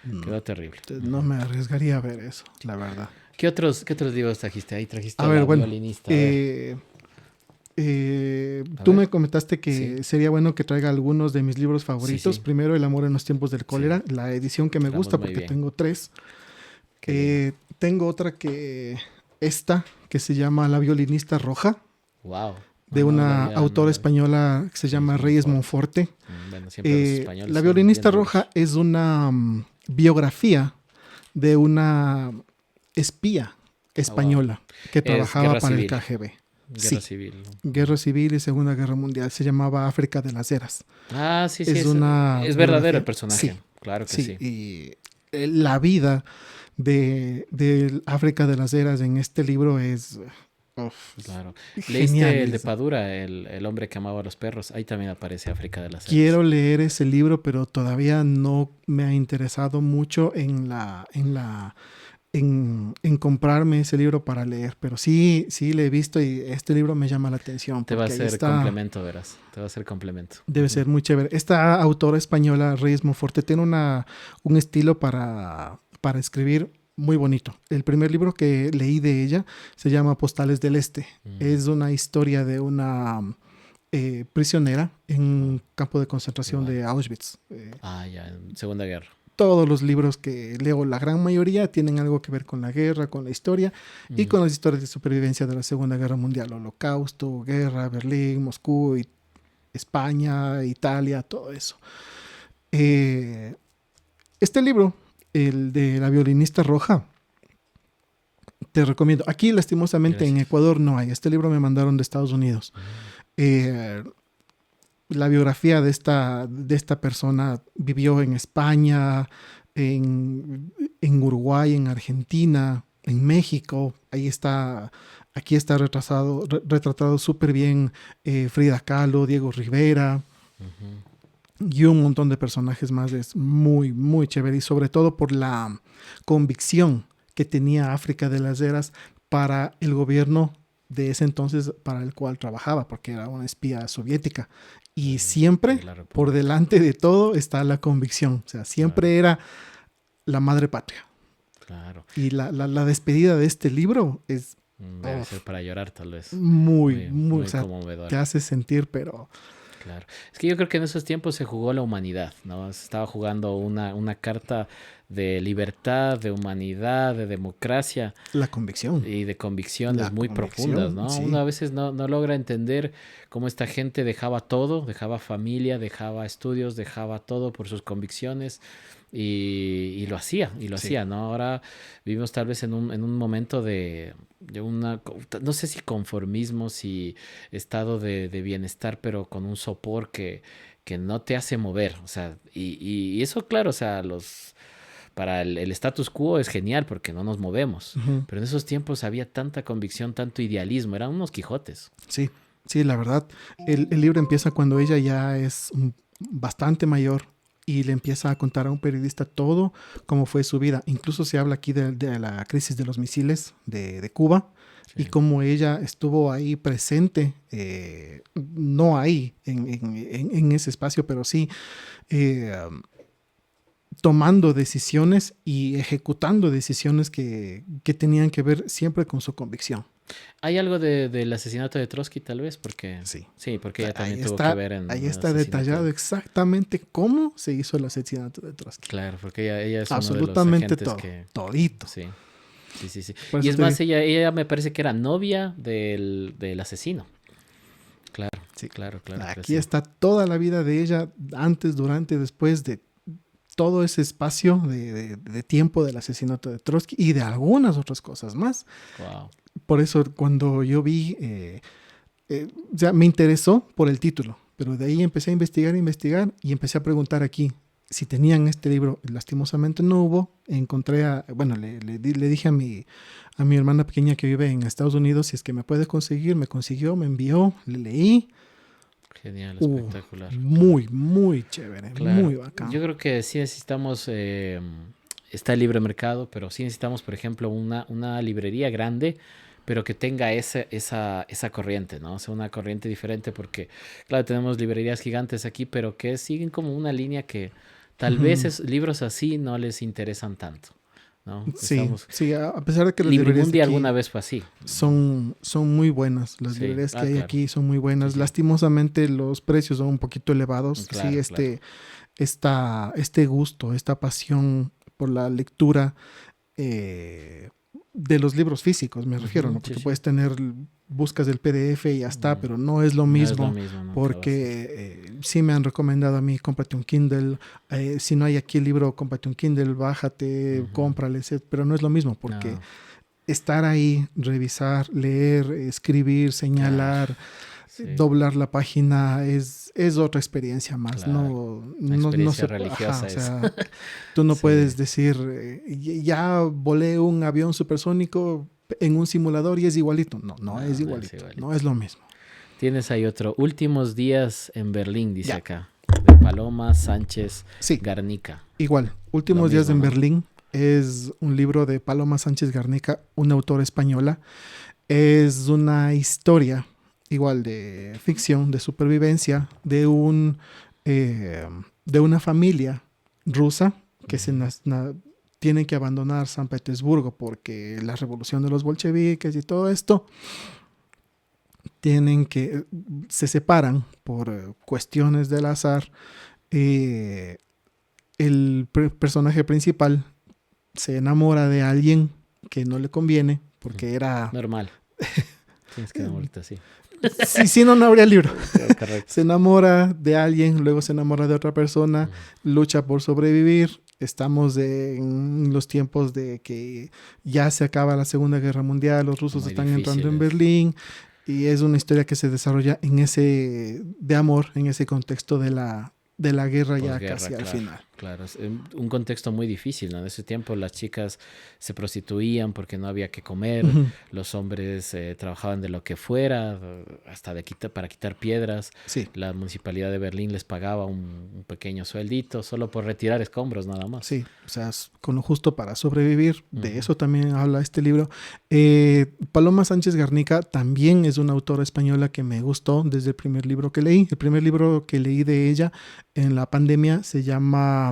[SPEAKER 2] no,
[SPEAKER 1] Quedó terrible.
[SPEAKER 2] no
[SPEAKER 1] Ujú.
[SPEAKER 2] me arriesgaría a ver eso, la verdad.
[SPEAKER 1] Qué otros libros trajiste? Ahí
[SPEAKER 2] A
[SPEAKER 1] trajiste a
[SPEAKER 2] ver,
[SPEAKER 1] la
[SPEAKER 2] bueno,
[SPEAKER 1] violinista. A ver,
[SPEAKER 2] eh,
[SPEAKER 1] a
[SPEAKER 2] tú
[SPEAKER 1] ver.
[SPEAKER 2] me comentaste
[SPEAKER 1] Sí,
[SPEAKER 2] que sería bueno que traiga algunos de mis libros
[SPEAKER 1] sí,
[SPEAKER 2] favoritos.
[SPEAKER 1] sí,
[SPEAKER 2] Primero, El amor en los tiempos del
[SPEAKER 1] sí.
[SPEAKER 2] cólera, la edición que me
[SPEAKER 1] Quedamos
[SPEAKER 2] gusta
[SPEAKER 1] muy
[SPEAKER 2] porque
[SPEAKER 1] bien.
[SPEAKER 2] tengo tres.
[SPEAKER 1] Qué lindo.
[SPEAKER 2] Tengo otra esta, que se llama La violinista roja,
[SPEAKER 1] Wow.
[SPEAKER 2] de una
[SPEAKER 1] No
[SPEAKER 2] autora
[SPEAKER 1] la vi.
[SPEAKER 2] española que se llama
[SPEAKER 1] Reyes
[SPEAKER 2] Reyes
[SPEAKER 1] Monfort.
[SPEAKER 2] Monforte.
[SPEAKER 1] Bueno, siempre los españoles
[SPEAKER 2] La
[SPEAKER 1] son bien
[SPEAKER 2] violinista
[SPEAKER 1] duros.
[SPEAKER 2] roja es una biografía de una espía
[SPEAKER 1] Ah, wow.
[SPEAKER 2] española que
[SPEAKER 1] Es
[SPEAKER 2] trabajaba
[SPEAKER 1] guerra
[SPEAKER 2] para el
[SPEAKER 1] civil.
[SPEAKER 2] KGB.
[SPEAKER 1] Guerra
[SPEAKER 2] Sí,
[SPEAKER 1] civil. ¿No?
[SPEAKER 2] Guerra Civil y Segunda Guerra Mundial. Se llamaba África de las Heras.
[SPEAKER 1] Ah, sí, sí,
[SPEAKER 2] Es una
[SPEAKER 1] es verdadero el
[SPEAKER 2] biografía.
[SPEAKER 1] personaje.
[SPEAKER 2] Sí,
[SPEAKER 1] Claro que
[SPEAKER 2] sí.
[SPEAKER 1] sí.
[SPEAKER 2] Y la vida de África de las Heras en este libro es
[SPEAKER 1] Claro.
[SPEAKER 2] genial.
[SPEAKER 1] ¿Leíste el de Padura, el hombre que amaba a los perros? Ahí también aparece África de las Heras.
[SPEAKER 2] Quiero leer ese libro, pero todavía no me ha interesado mucho en comprarme ese libro para leer. Pero sí, sí le he visto y este libro me llama la atención
[SPEAKER 1] Te va a
[SPEAKER 2] porque ahí
[SPEAKER 1] hacer
[SPEAKER 2] está,
[SPEAKER 1] complemento, verás. Te va a hacer complemento.
[SPEAKER 2] debe
[SPEAKER 1] Ujú.
[SPEAKER 2] ser muy chévere. Esta autora española, Reyes Monforte, tiene un estilo para escribir muy bonito. El primer libro que leí de ella se llama Postales del Este.
[SPEAKER 1] Mm.
[SPEAKER 2] Es una historia de una prisionera en
[SPEAKER 1] Ah,
[SPEAKER 2] un campo de concentración
[SPEAKER 1] igual.
[SPEAKER 2] de Auschwitz.
[SPEAKER 1] Ya, en Segunda Guerra.
[SPEAKER 2] Todos los libros que leo, la gran mayoría, tienen algo que ver con la guerra, con la historia y
[SPEAKER 1] Mm.
[SPEAKER 2] con las historias de supervivencia de la Segunda Guerra Mundial, Holocausto, guerra, Berlín, Moscú, España, Italia, todo eso. Eh, este libro, el de La violinista roja, te recomiendo. Aquí, lastimosamente, en
[SPEAKER 1] Gracias.
[SPEAKER 2] Ecuador no hay. Este libro me mandaron de Estados Unidos.
[SPEAKER 1] Mm.
[SPEAKER 2] Eh, la biografía de esta persona vivió en España, en Uruguay, en Argentina, en México. Aquí está retratado súper bien Frida Kahlo, Diego Rivera
[SPEAKER 1] Ujú.
[SPEAKER 2] y un montón de personajes más. Es muy, muy chévere y sobre todo por la convicción que tenía África de las Heras para el gobierno de ese entonces para el cual trabajaba, porque era una espía soviética. Y
[SPEAKER 1] De
[SPEAKER 2] siempre,
[SPEAKER 1] la
[SPEAKER 2] por
[SPEAKER 1] República.
[SPEAKER 2] delante de todo, está la convicción. O sea,
[SPEAKER 1] Claro,
[SPEAKER 2] siempre era la madre patria.
[SPEAKER 1] claro.
[SPEAKER 2] Y la despedida de este libro es
[SPEAKER 1] Debe ser para llorar, tal vez.
[SPEAKER 2] muy,
[SPEAKER 1] Muy,
[SPEAKER 2] muy, o
[SPEAKER 1] muy
[SPEAKER 2] sea, te
[SPEAKER 1] conmovedora.
[SPEAKER 2] hace sentir, pero
[SPEAKER 1] Claro. Es que yo creo que en esos tiempos se jugó la humanidad, ¿no? Se estaba jugando una carta de libertad, de humanidad, de democracia
[SPEAKER 2] La convicción.
[SPEAKER 1] y de convicciones
[SPEAKER 2] La
[SPEAKER 1] muy
[SPEAKER 2] convicción,
[SPEAKER 1] profundas, ¿no?
[SPEAKER 2] sí.
[SPEAKER 1] Uno a veces no logra entender cómo esta gente dejaba todo, dejaba familia, dejaba estudios, dejaba todo por sus convicciones y lo hacía,
[SPEAKER 2] Sí.
[SPEAKER 1] ¿no? Ahora vivimos tal vez en un momento de una, no sé si conformismo, si estado de bienestar, pero con un sopor que no te hace mover, o sea, y eso, claro, o sea, para el status quo es genial porque no nos movemos,
[SPEAKER 2] Ujú.
[SPEAKER 1] pero en esos tiempos había tanta convicción, tanto idealismo, eran unos Quijotes.
[SPEAKER 2] Sí, sí, la verdad. El libro empieza cuando ella ya es bastante mayor y le empieza a contar a un periodista todo cómo fue su vida. Incluso se habla aquí de la crisis de los misiles de Cuba y
[SPEAKER 1] Sí.
[SPEAKER 2] cómo ella estuvo ahí presente, no ahí en ese espacio, pero sí eh, tomando decisiones y ejecutando decisiones que tenían que ver siempre con su convicción.
[SPEAKER 1] ¿Hay algo del asesinato de Trotsky tal vez? Porque
[SPEAKER 2] Sí.
[SPEAKER 1] sí,
[SPEAKER 2] O
[SPEAKER 1] porque
[SPEAKER 2] sea,
[SPEAKER 1] ella también tuvo que ver en
[SPEAKER 2] ahí
[SPEAKER 1] el
[SPEAKER 2] está
[SPEAKER 1] asesinato.
[SPEAKER 2] detallado exactamente cómo se hizo el asesinato de Trotsky.
[SPEAKER 1] Claro, porque ella es uno de los
[SPEAKER 2] Absolutamente
[SPEAKER 1] agentes
[SPEAKER 2] todo,
[SPEAKER 1] que...
[SPEAKER 2] todito.
[SPEAKER 1] Sí, sí.
[SPEAKER 2] Por
[SPEAKER 1] Y
[SPEAKER 2] eso
[SPEAKER 1] es
[SPEAKER 2] te
[SPEAKER 1] más,
[SPEAKER 2] digo,
[SPEAKER 1] ella me parece que era novia del asesino. Claro,
[SPEAKER 2] sí,
[SPEAKER 1] que
[SPEAKER 2] aquí
[SPEAKER 1] sí.
[SPEAKER 2] está toda la vida de ella, antes, durante, después de todo ese espacio de tiempo del asesinato de Trotsky y de algunas otras cosas más.
[SPEAKER 1] Wow.
[SPEAKER 2] Por eso cuando yo vi, o sea, me interesó por el título, pero de ahí empecé a investigar y empecé a preguntar aquí si tenían este libro. Lastimosamente no hubo. Encontré bueno, le dije a mi hermana pequeña que vive en Estados Unidos si es que me puede conseguir. Me consiguió, me envió, le leí.
[SPEAKER 1] Genial, espectacular. Claro.
[SPEAKER 2] Muy, muy chévere,
[SPEAKER 1] Claro.
[SPEAKER 2] muy bacán.
[SPEAKER 1] Yo creo que sí necesitamos, está el libre mercado, pero sí necesitamos, por ejemplo, una librería grande, pero que tenga esa corriente, ¿no? O sea, una corriente diferente, porque, claro, tenemos librerías gigantes aquí, pero que siguen como una línea que tal vez
[SPEAKER 2] Ujú.
[SPEAKER 1] libros así no les interesan tanto, ¿no?
[SPEAKER 2] Sí,
[SPEAKER 1] Estamos...
[SPEAKER 2] sí, a pesar de que las librerías de
[SPEAKER 1] Librimundi alguna
[SPEAKER 2] aquí
[SPEAKER 1] vez fue así.
[SPEAKER 2] son muy buenas. Las
[SPEAKER 1] Sí,
[SPEAKER 2] librerías que hay
[SPEAKER 1] claro.
[SPEAKER 2] aquí son muy
[SPEAKER 1] Sí,
[SPEAKER 2] buenas.
[SPEAKER 1] sí.
[SPEAKER 2] Lastimosamente los precios son un poquito elevados. Sí,
[SPEAKER 1] Claro.
[SPEAKER 2] este gusto, esta pasión por la lectura eh, de los libros físicos, me refiero,
[SPEAKER 1] Ujú,
[SPEAKER 2] ¿no?
[SPEAKER 1] sí,
[SPEAKER 2] Porque
[SPEAKER 1] sí.
[SPEAKER 2] puedes buscas el PDF y ya está,
[SPEAKER 1] Mm,
[SPEAKER 2] pero no es lo
[SPEAKER 1] no es lo
[SPEAKER 2] mismo.
[SPEAKER 1] mismo, nunca va a ser.
[SPEAKER 2] Porque sí me han recomendado a mí, cómprate un Kindle. Si no hay aquí el libro, cómprate un Kindle, bájate,
[SPEAKER 1] Ujú.
[SPEAKER 2] cómprale, pero no es lo mismo porque
[SPEAKER 1] No,
[SPEAKER 2] estar ahí, revisar, leer, escribir,
[SPEAKER 1] claro.
[SPEAKER 2] señalar,
[SPEAKER 1] Sí,
[SPEAKER 2] doblar la página es otra experiencia más.
[SPEAKER 1] claro.
[SPEAKER 2] No,
[SPEAKER 1] Una
[SPEAKER 2] no
[SPEAKER 1] experiencia
[SPEAKER 2] se ajá, o
[SPEAKER 1] religiosa es.
[SPEAKER 2] sea, tú no
[SPEAKER 1] Sí,
[SPEAKER 2] puedes decir, ya volé un avión supersónico en un simulador y es igualito. No, no es
[SPEAKER 1] no es
[SPEAKER 2] igualito, no
[SPEAKER 1] igualito.
[SPEAKER 2] es lo mismo.
[SPEAKER 1] Tienes ahí otro. Últimos días en Berlín, dice
[SPEAKER 2] Ya,
[SPEAKER 1] acá. De Paloma Sánchez
[SPEAKER 2] sí,
[SPEAKER 1] Garnica.
[SPEAKER 2] igual.
[SPEAKER 1] Lo
[SPEAKER 2] Últimos días
[SPEAKER 1] mismo,
[SPEAKER 2] en
[SPEAKER 1] ¿no?
[SPEAKER 2] Berlín es un libro de Paloma Sánchez Garnica, una autora española. Es una historia igual de ficción, de supervivencia, eh, de una familia rusa que
[SPEAKER 1] Ujú.
[SPEAKER 2] tiene que abandonar San Petersburgo porque la revolución de los bolcheviques y todo esto se separan por cuestiones del azar. Eh, el personaje principal se enamora de alguien que no le conviene porque era...
[SPEAKER 1] Normal. Tienes que enamorarte así.
[SPEAKER 2] Si no, no habría libro.
[SPEAKER 1] Correcto.
[SPEAKER 2] Se enamora de alguien, luego se enamora de otra persona,
[SPEAKER 1] Ujú.
[SPEAKER 2] lucha por sobrevivir. Estamos en los tiempos de que ya se acaba la Segunda Guerra Mundial, los rusos
[SPEAKER 1] Muy
[SPEAKER 2] están entrando en
[SPEAKER 1] difíciles.
[SPEAKER 2] Berlín y es una historia que se desarrolla de amor, en ese contexto de la guerra ya
[SPEAKER 1] Posguerra,
[SPEAKER 2] casi al
[SPEAKER 1] claro.
[SPEAKER 2] final.
[SPEAKER 1] Claro, es un contexto muy difícil, ¿no? En ese tiempo las chicas se prostituían porque no había que comer,
[SPEAKER 2] Ujú.
[SPEAKER 1] los hombres trabajaban de lo que fuera, hasta para quitar piedras.
[SPEAKER 2] Sí,
[SPEAKER 1] La municipalidad de Berlín les pagaba un pequeño sueldito solo por retirar escombros, nada más.
[SPEAKER 2] sí, o sea, con lo justo para sobrevivir. De
[SPEAKER 1] Ujú.
[SPEAKER 2] eso también habla este libro. Paloma Sánchez Garnica también es una autora española que me gustó desde el primer libro que leí. El primer libro que leí de ella en la pandemia se llama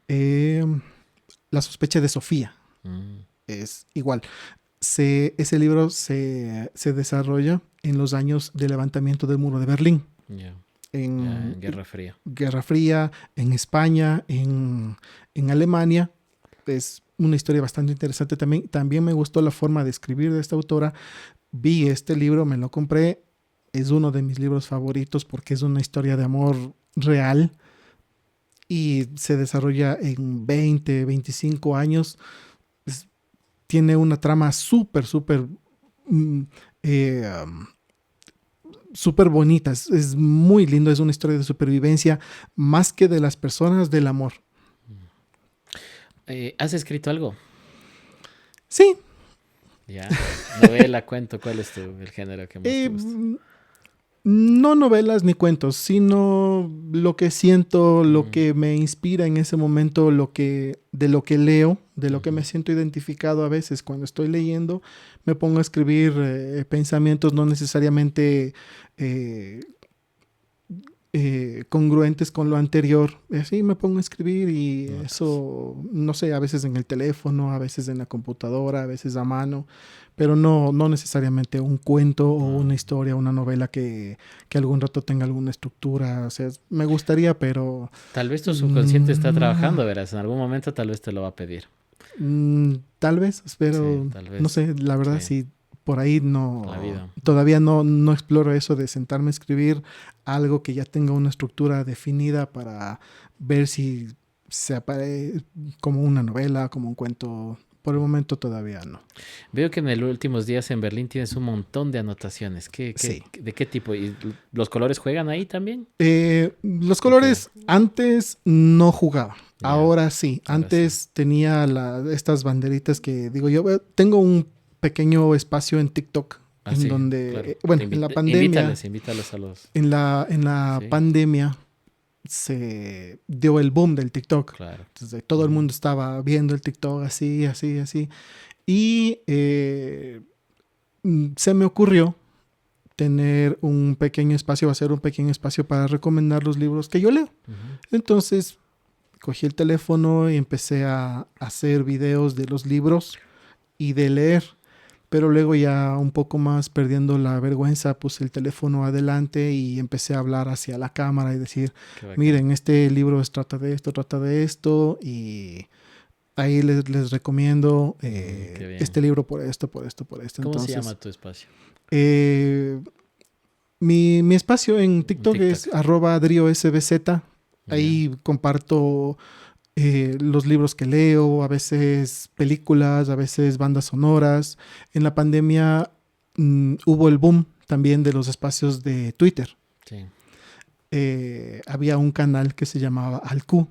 [SPEAKER 2] eh, La sospecha de Sofía.
[SPEAKER 1] Mm,
[SPEAKER 2] Es igual. Ese libro se desarrolla en los años del levantamiento del muro de Berlín.
[SPEAKER 1] ya, ya,
[SPEAKER 2] En
[SPEAKER 1] en Guerra Fría.
[SPEAKER 2] Guerra Fría, en España, en Alemania. es una historia bastante interesante. También me gustó la forma de escribir de esta autora. Vi este libro, me lo compré. Es uno de mis libros favoritos porque es una historia de amor real y se desarrolla en 20, 25 años. Tiene una trama súper mm, eh, um, súper bonita. Es muy lindo, es una historia de supervivencia más que de las personas, del amor.
[SPEAKER 1] ¿Has escrito algo?
[SPEAKER 2] Sí.
[SPEAKER 1] Ya. Novela, cuento, ¿cuál es el género que más te gusta?
[SPEAKER 2] No novelas ni cuentos, sino lo que siento, lo
[SPEAKER 1] Mm,
[SPEAKER 2] que me inspira en ese momento, de lo que leo, de lo que me
[SPEAKER 1] ujú.
[SPEAKER 2] siento identificado a veces cuando estoy leyendo, me pongo a escribir pensamientos no necesariamente eh, congruentes con lo anterior. Y así me pongo a escribir y
[SPEAKER 1] Notas.
[SPEAKER 2] eso, no sé, a veces en el teléfono, a veces en la computadora, a veces a mano, pero no necesariamente un cuento o
[SPEAKER 1] Ah.
[SPEAKER 2] una historia, una novela que algún rato tenga alguna estructura. O sea, me gustaría, pero
[SPEAKER 1] Tal vez tu subconsciente está
[SPEAKER 2] mm,
[SPEAKER 1] trabajando, verás. En algún momento tal vez te lo va a pedir.
[SPEAKER 2] tal vez,
[SPEAKER 1] Sí,
[SPEAKER 2] pero
[SPEAKER 1] tal
[SPEAKER 2] no
[SPEAKER 1] vez.
[SPEAKER 2] sé, la verdad
[SPEAKER 1] Sí,
[SPEAKER 2] sí, por ahí
[SPEAKER 1] la
[SPEAKER 2] no,
[SPEAKER 1] vida.
[SPEAKER 2] todavía no exploro eso de sentarme a escribir algo que ya tenga una estructura definida para ver si se aparece como una novela, como un cuento. Por el momento todavía no.
[SPEAKER 1] Veo que en los últimos días en Berlín tienes un montón de anotaciones.
[SPEAKER 2] Sí.
[SPEAKER 1] ¿De qué tipo? ¿Y los colores juegan ahí también?
[SPEAKER 2] Los
[SPEAKER 1] ¿O qué?
[SPEAKER 2] colores antes no jugaba.
[SPEAKER 1] Ya,
[SPEAKER 2] Ahora sí.
[SPEAKER 1] ahora sí.
[SPEAKER 2] Antes tenía estas banderitas que digo yo, tengo un pequeño espacio en TikTok
[SPEAKER 1] Ah,
[SPEAKER 2] en
[SPEAKER 1] sí,
[SPEAKER 2] donde,
[SPEAKER 1] claro.
[SPEAKER 2] bueno, en la pandemia,
[SPEAKER 1] Invítalos a los...
[SPEAKER 2] en la
[SPEAKER 1] Sí,
[SPEAKER 2] pandemia se dio el boom del TikTok.
[SPEAKER 1] claro.
[SPEAKER 2] Entonces, todo el
[SPEAKER 1] Ujú.
[SPEAKER 2] mundo estaba viendo el TikTok así, así, así. Y se me ocurrió tener un pequeño espacio, hacer un pequeño espacio para recomendar los libros que yo leo.
[SPEAKER 1] Ujú.
[SPEAKER 2] Entonces, cogí el teléfono y empecé a hacer videos de los libros y de leer. Pero luego ya un poco más perdiendo la vergüenza, puse el teléfono adelante y empecé a hablar hacia la cámara y decir,
[SPEAKER 1] Qué bacán.
[SPEAKER 2] miren, este libro trata de esto y ahí les recomiendo
[SPEAKER 1] Qué bien.
[SPEAKER 2] este libro por esto, por esto, por esto.
[SPEAKER 1] ¿Cómo se
[SPEAKER 2] Entonces,
[SPEAKER 1] llama tu espacio?
[SPEAKER 2] eh, mi espacio en
[SPEAKER 1] En
[SPEAKER 2] TikTok es
[SPEAKER 1] TikTok.
[SPEAKER 2] @driosbz.
[SPEAKER 1] Ya.
[SPEAKER 2] Ahí comparto los libros que leo, a veces películas, a veces bandas sonoras. En la pandemia hubo el boom también de los espacios de Twitter.
[SPEAKER 1] Sí.
[SPEAKER 2] Había un canal que se llamaba Alcu.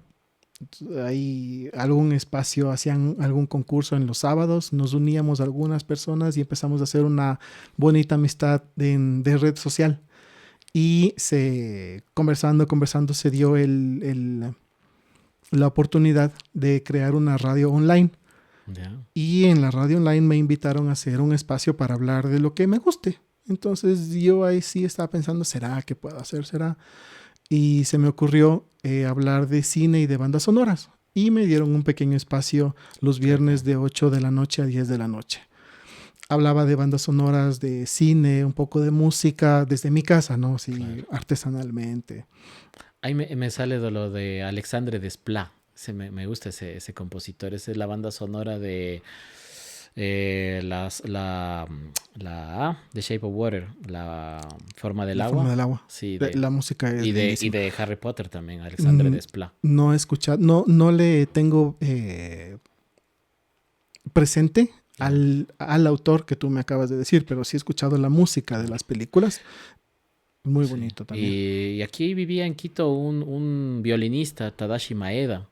[SPEAKER 2] Ahí algún espacio, hacían algún concurso en los sábados, nos uníamos algunas personas y empezamos a hacer una bonita amistad de red social. Y conversando se dio la oportunidad de crear una radio online.
[SPEAKER 1] Ya.
[SPEAKER 2] Y en la radio online me invitaron a hacer un espacio para hablar de lo que me guste. Entonces yo ahí sí estaba pensando, ¿será que puedo hacer? ¿Será? Y se me ocurrió hablar de cine y de bandas sonoras. Y me dieron un pequeño espacio los
[SPEAKER 1] Qué
[SPEAKER 2] viernes
[SPEAKER 1] bacán.
[SPEAKER 2] de 8 de la noche a 10 de la noche. Hablaba de bandas sonoras, de cine, un poco de música, desde mi casa, ¿no? Sí,
[SPEAKER 1] Claro.
[SPEAKER 2] artesanalmente.
[SPEAKER 1] Ahí me sale de lo de Alexandre Desplat. Me gusta ese compositor. Esa es la banda sonora de The Shape of Water, la forma del
[SPEAKER 2] La forma
[SPEAKER 1] agua.
[SPEAKER 2] del agua.
[SPEAKER 1] Sí,
[SPEAKER 2] La música es
[SPEAKER 1] y
[SPEAKER 2] lindísima.
[SPEAKER 1] de Harry Potter también, Alexandre
[SPEAKER 2] Mm,
[SPEAKER 1] Desplat.
[SPEAKER 2] no he escuchado, no le tengo presente
[SPEAKER 1] Ya.
[SPEAKER 2] al autor que tú me acabas de decir, pero sí he escuchado la música de
[SPEAKER 1] Claro.
[SPEAKER 2] las películas. Muy
[SPEAKER 1] Sí.
[SPEAKER 2] bonito también.
[SPEAKER 1] Y aquí vivía en Quito un violinista, Tadashi Maeda,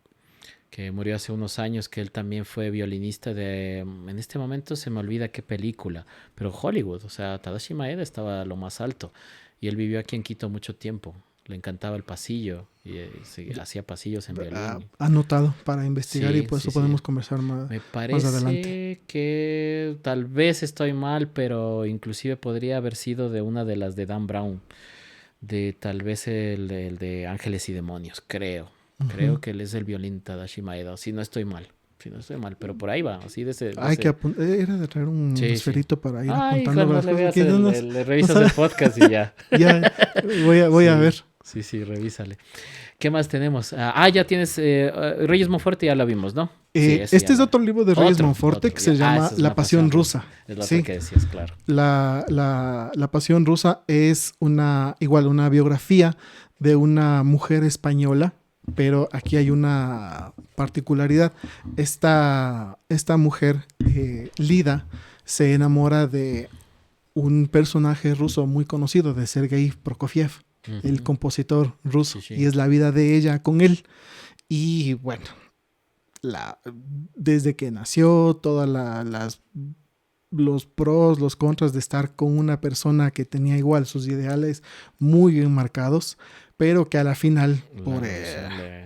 [SPEAKER 1] que murió hace unos años, que él también fue violinista en este momento se me olvida qué película, pero Hollywood, o sea, Tadashi Maeda estaba a lo más alto y él vivió aquí en Quito mucho tiempo. Le encantaba el pasillo y hacía pasillos en violín.
[SPEAKER 2] Anotado para investigar y
[SPEAKER 1] Sí,
[SPEAKER 2] por
[SPEAKER 1] sí,
[SPEAKER 2] eso
[SPEAKER 1] sí.
[SPEAKER 2] podemos conversar
[SPEAKER 1] Me
[SPEAKER 2] más adelante.
[SPEAKER 1] parece que tal vez estoy mal, pero inclusive podría haber sido de una de las de Dan Brown, de tal vez el de Ángeles y Demonios, creo.
[SPEAKER 2] Ujú.
[SPEAKER 1] Creo que él es el violín Tadashi Maeda, si no estoy mal. Si no estoy mal, pero por ahí va, así de
[SPEAKER 2] Hay que
[SPEAKER 1] ese.
[SPEAKER 2] apuntar, era de traer un
[SPEAKER 1] Sí, sí.
[SPEAKER 2] esferito para ir
[SPEAKER 1] Ay,
[SPEAKER 2] apuntando
[SPEAKER 1] cuando
[SPEAKER 2] las
[SPEAKER 1] le
[SPEAKER 2] cosas,
[SPEAKER 1] veas
[SPEAKER 2] porque no,
[SPEAKER 1] le
[SPEAKER 2] no
[SPEAKER 1] revisas el
[SPEAKER 2] sabe.
[SPEAKER 1] podcast y ya.
[SPEAKER 2] Ya voy a ver.
[SPEAKER 1] Sí. Sí, sí, revísale. ¿Qué más tenemos? Ya tienes Reyes Monforte, ya la vimos, ¿no? Sí, ese ya
[SPEAKER 2] Este es
[SPEAKER 1] la vi.
[SPEAKER 2] otro libro de Reyes Monforte que se llama
[SPEAKER 1] Esa es
[SPEAKER 2] La
[SPEAKER 1] una pasión
[SPEAKER 2] Pasión
[SPEAKER 1] rusa.
[SPEAKER 2] Rusa.
[SPEAKER 1] Es la otra
[SPEAKER 2] Sí,
[SPEAKER 1] que decías, claro.
[SPEAKER 2] la Pasión Rusa es igual una biografía de una mujer española, pero aquí hay una particularidad. Esta mujer, Lida, se enamora de un personaje ruso muy conocido, de Sergei Prokofiev, el
[SPEAKER 1] Ujú.
[SPEAKER 2] compositor ruso,
[SPEAKER 1] Sí,
[SPEAKER 2] y
[SPEAKER 1] sí.
[SPEAKER 2] es la vida de ella con él. Y bueno, desde que nació, todas los pros, los contras de estar con una persona que tenía igual sus ideales muy bien marcados, pero que a la final,
[SPEAKER 1] La evolución de...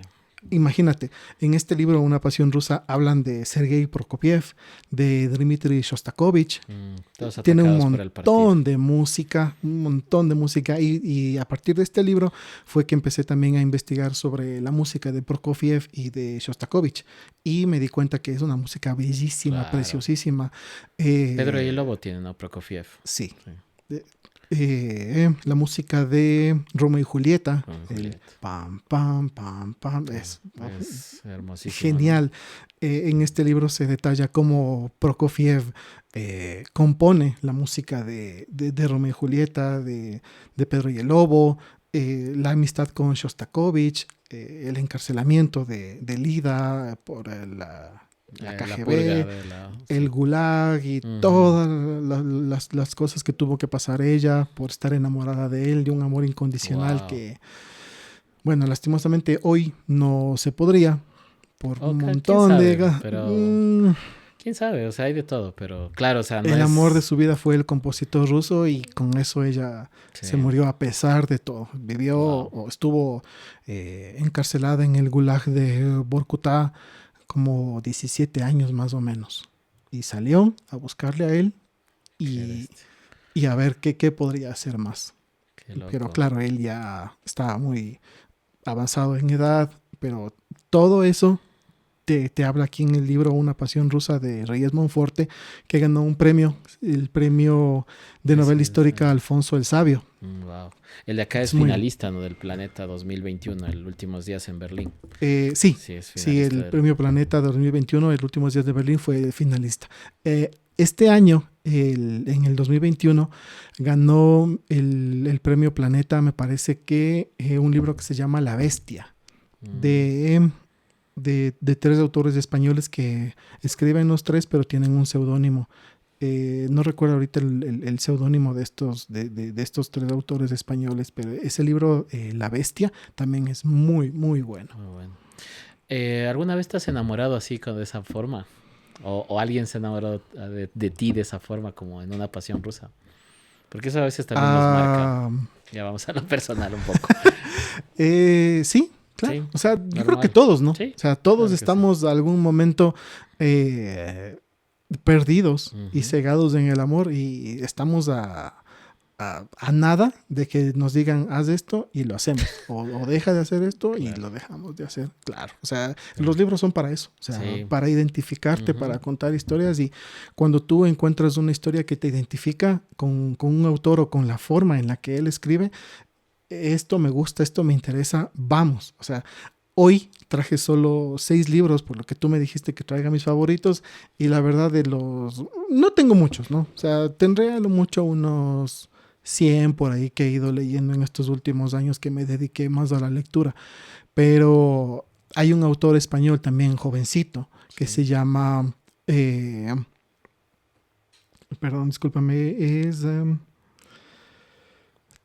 [SPEAKER 2] imagínate, en este libro Una pasión rusa hablan de Sergei Prokofiev, de Dmitri Shostakovich,
[SPEAKER 1] todos
[SPEAKER 2] tiene
[SPEAKER 1] atacados por el partido.
[SPEAKER 2] un montón de música y a partir de este libro fue que empecé también a investigar sobre la música de Prokofiev y de Shostakovich y me di cuenta que es una música bellísima,
[SPEAKER 1] Claro.
[SPEAKER 2] preciosísima.
[SPEAKER 1] Pedro y el
[SPEAKER 2] Eh,
[SPEAKER 1] Lobo tienen, ¿no? Prokofiev.
[SPEAKER 2] sí,
[SPEAKER 1] Sí,
[SPEAKER 2] la música de Romeo y Julieta,
[SPEAKER 1] con
[SPEAKER 2] el
[SPEAKER 1] Julieta.
[SPEAKER 2] pam, pam, pam, pam, es
[SPEAKER 1] Es hermosísimo, ¿no?
[SPEAKER 2] genial. En este libro se detalla cómo Prokofiev compone la música de Romeo y Julieta, de Pedro y el Lobo, la amistad con Shostakovich, el encarcelamiento de Lida por la
[SPEAKER 1] La purga
[SPEAKER 2] KGB,
[SPEAKER 1] de la...
[SPEAKER 2] el
[SPEAKER 1] Sí.
[SPEAKER 2] Gulag y
[SPEAKER 1] Ujú.
[SPEAKER 2] todas las cosas que tuvo que pasar ella por estar enamorada de él, de un amor incondicional
[SPEAKER 1] Wow.
[SPEAKER 2] que, bueno, lastimosamente hoy no se podría por un
[SPEAKER 1] ¿Quién
[SPEAKER 2] montón de...
[SPEAKER 1] sabe? Pero... ¿Quién sabe? O sea, hay de todo, pero claro, o sea, no
[SPEAKER 2] El amor de
[SPEAKER 1] es...
[SPEAKER 2] su vida fue el compositor ruso y con eso ella
[SPEAKER 1] Sí,
[SPEAKER 2] se murió a pesar de todo. Vivió
[SPEAKER 1] wow.
[SPEAKER 2] o estuvo encarcelada en el Gulag de Vorkuta como 17 años más o menos. Y salió a buscarle a él
[SPEAKER 1] Qué
[SPEAKER 2] y,
[SPEAKER 1] bestia.
[SPEAKER 2] y a ver qué podría hacer más.
[SPEAKER 1] Qué
[SPEAKER 2] Pero
[SPEAKER 1] loco.
[SPEAKER 2] claro, él ya estaba muy avanzado en edad, pero todo eso te habla aquí en el libro Una pasión rusa de Reyes Monforte, que ganó un premio, el premio de novela
[SPEAKER 1] Ese es...
[SPEAKER 2] histórica Alfonso el Sabio.
[SPEAKER 1] wow. El de acá es
[SPEAKER 2] Es muy...
[SPEAKER 1] finalista, ¿no? Del Planeta 2021, el últimos días en Berlín.
[SPEAKER 2] Sí,
[SPEAKER 1] Sí, es
[SPEAKER 2] sí,
[SPEAKER 1] finalista
[SPEAKER 2] el
[SPEAKER 1] del...
[SPEAKER 2] premio Planeta 2021, el últimos días de Berlín, fue finalista. Este año, en el 2021, ganó el premio Planeta, me parece que un libro que se llama La Bestia,
[SPEAKER 1] Mm,
[SPEAKER 2] de de tres autores españoles que escriben los tres, pero tienen un seudónimo. No recuerdo ahorita el seudónimo de estos tres autores españoles, pero ese libro, La Bestia, también es muy, muy bueno.
[SPEAKER 1] muy bueno. ¿Alguna vez te has enamorado así, de esa forma? O alguien se ha enamorado de ti de esa forma, como en una pasión rusa? Porque eso a veces también nos marca.
[SPEAKER 2] Ah,
[SPEAKER 1] Ya vamos a lo personal un poco.
[SPEAKER 2] sí, claro.
[SPEAKER 1] Sí,
[SPEAKER 2] O sea, yo creo que
[SPEAKER 1] normal.
[SPEAKER 2] todos, ¿no?
[SPEAKER 1] Sí,
[SPEAKER 2] O sea, todos
[SPEAKER 1] claro que sí.
[SPEAKER 2] estamos a algún momento eh, perdidos y
[SPEAKER 1] Ujú,
[SPEAKER 2] cegados en el amor y estamos a nada de que nos digan haz esto y lo hacemos o deja de hacer esto y
[SPEAKER 1] claro,
[SPEAKER 2] lo dejamos de hacer, claro, o sea,
[SPEAKER 1] claro.
[SPEAKER 2] los libros son para eso, o sea,
[SPEAKER 1] Sí.
[SPEAKER 2] para identificarte,
[SPEAKER 1] Ujú,
[SPEAKER 2] para contar historias y cuando tú encuentras una historia que te identifica con un autor o con la forma en la que él escribe, esto me gusta, esto me interesa, vamos, o sea, hoy traje solo 6 libros, por lo que tú me dijiste que traiga mis favoritos, y la verdad no tengo muchos, ¿no? O sea, tendré a lo mucho unos 100 por ahí que he ido leyendo en estos últimos años que me dediqué más a la lectura. Pero hay un autor español también jovencito que
[SPEAKER 1] sí.
[SPEAKER 2] se llama, eh, perdón, discúlpame, es
[SPEAKER 1] Sí.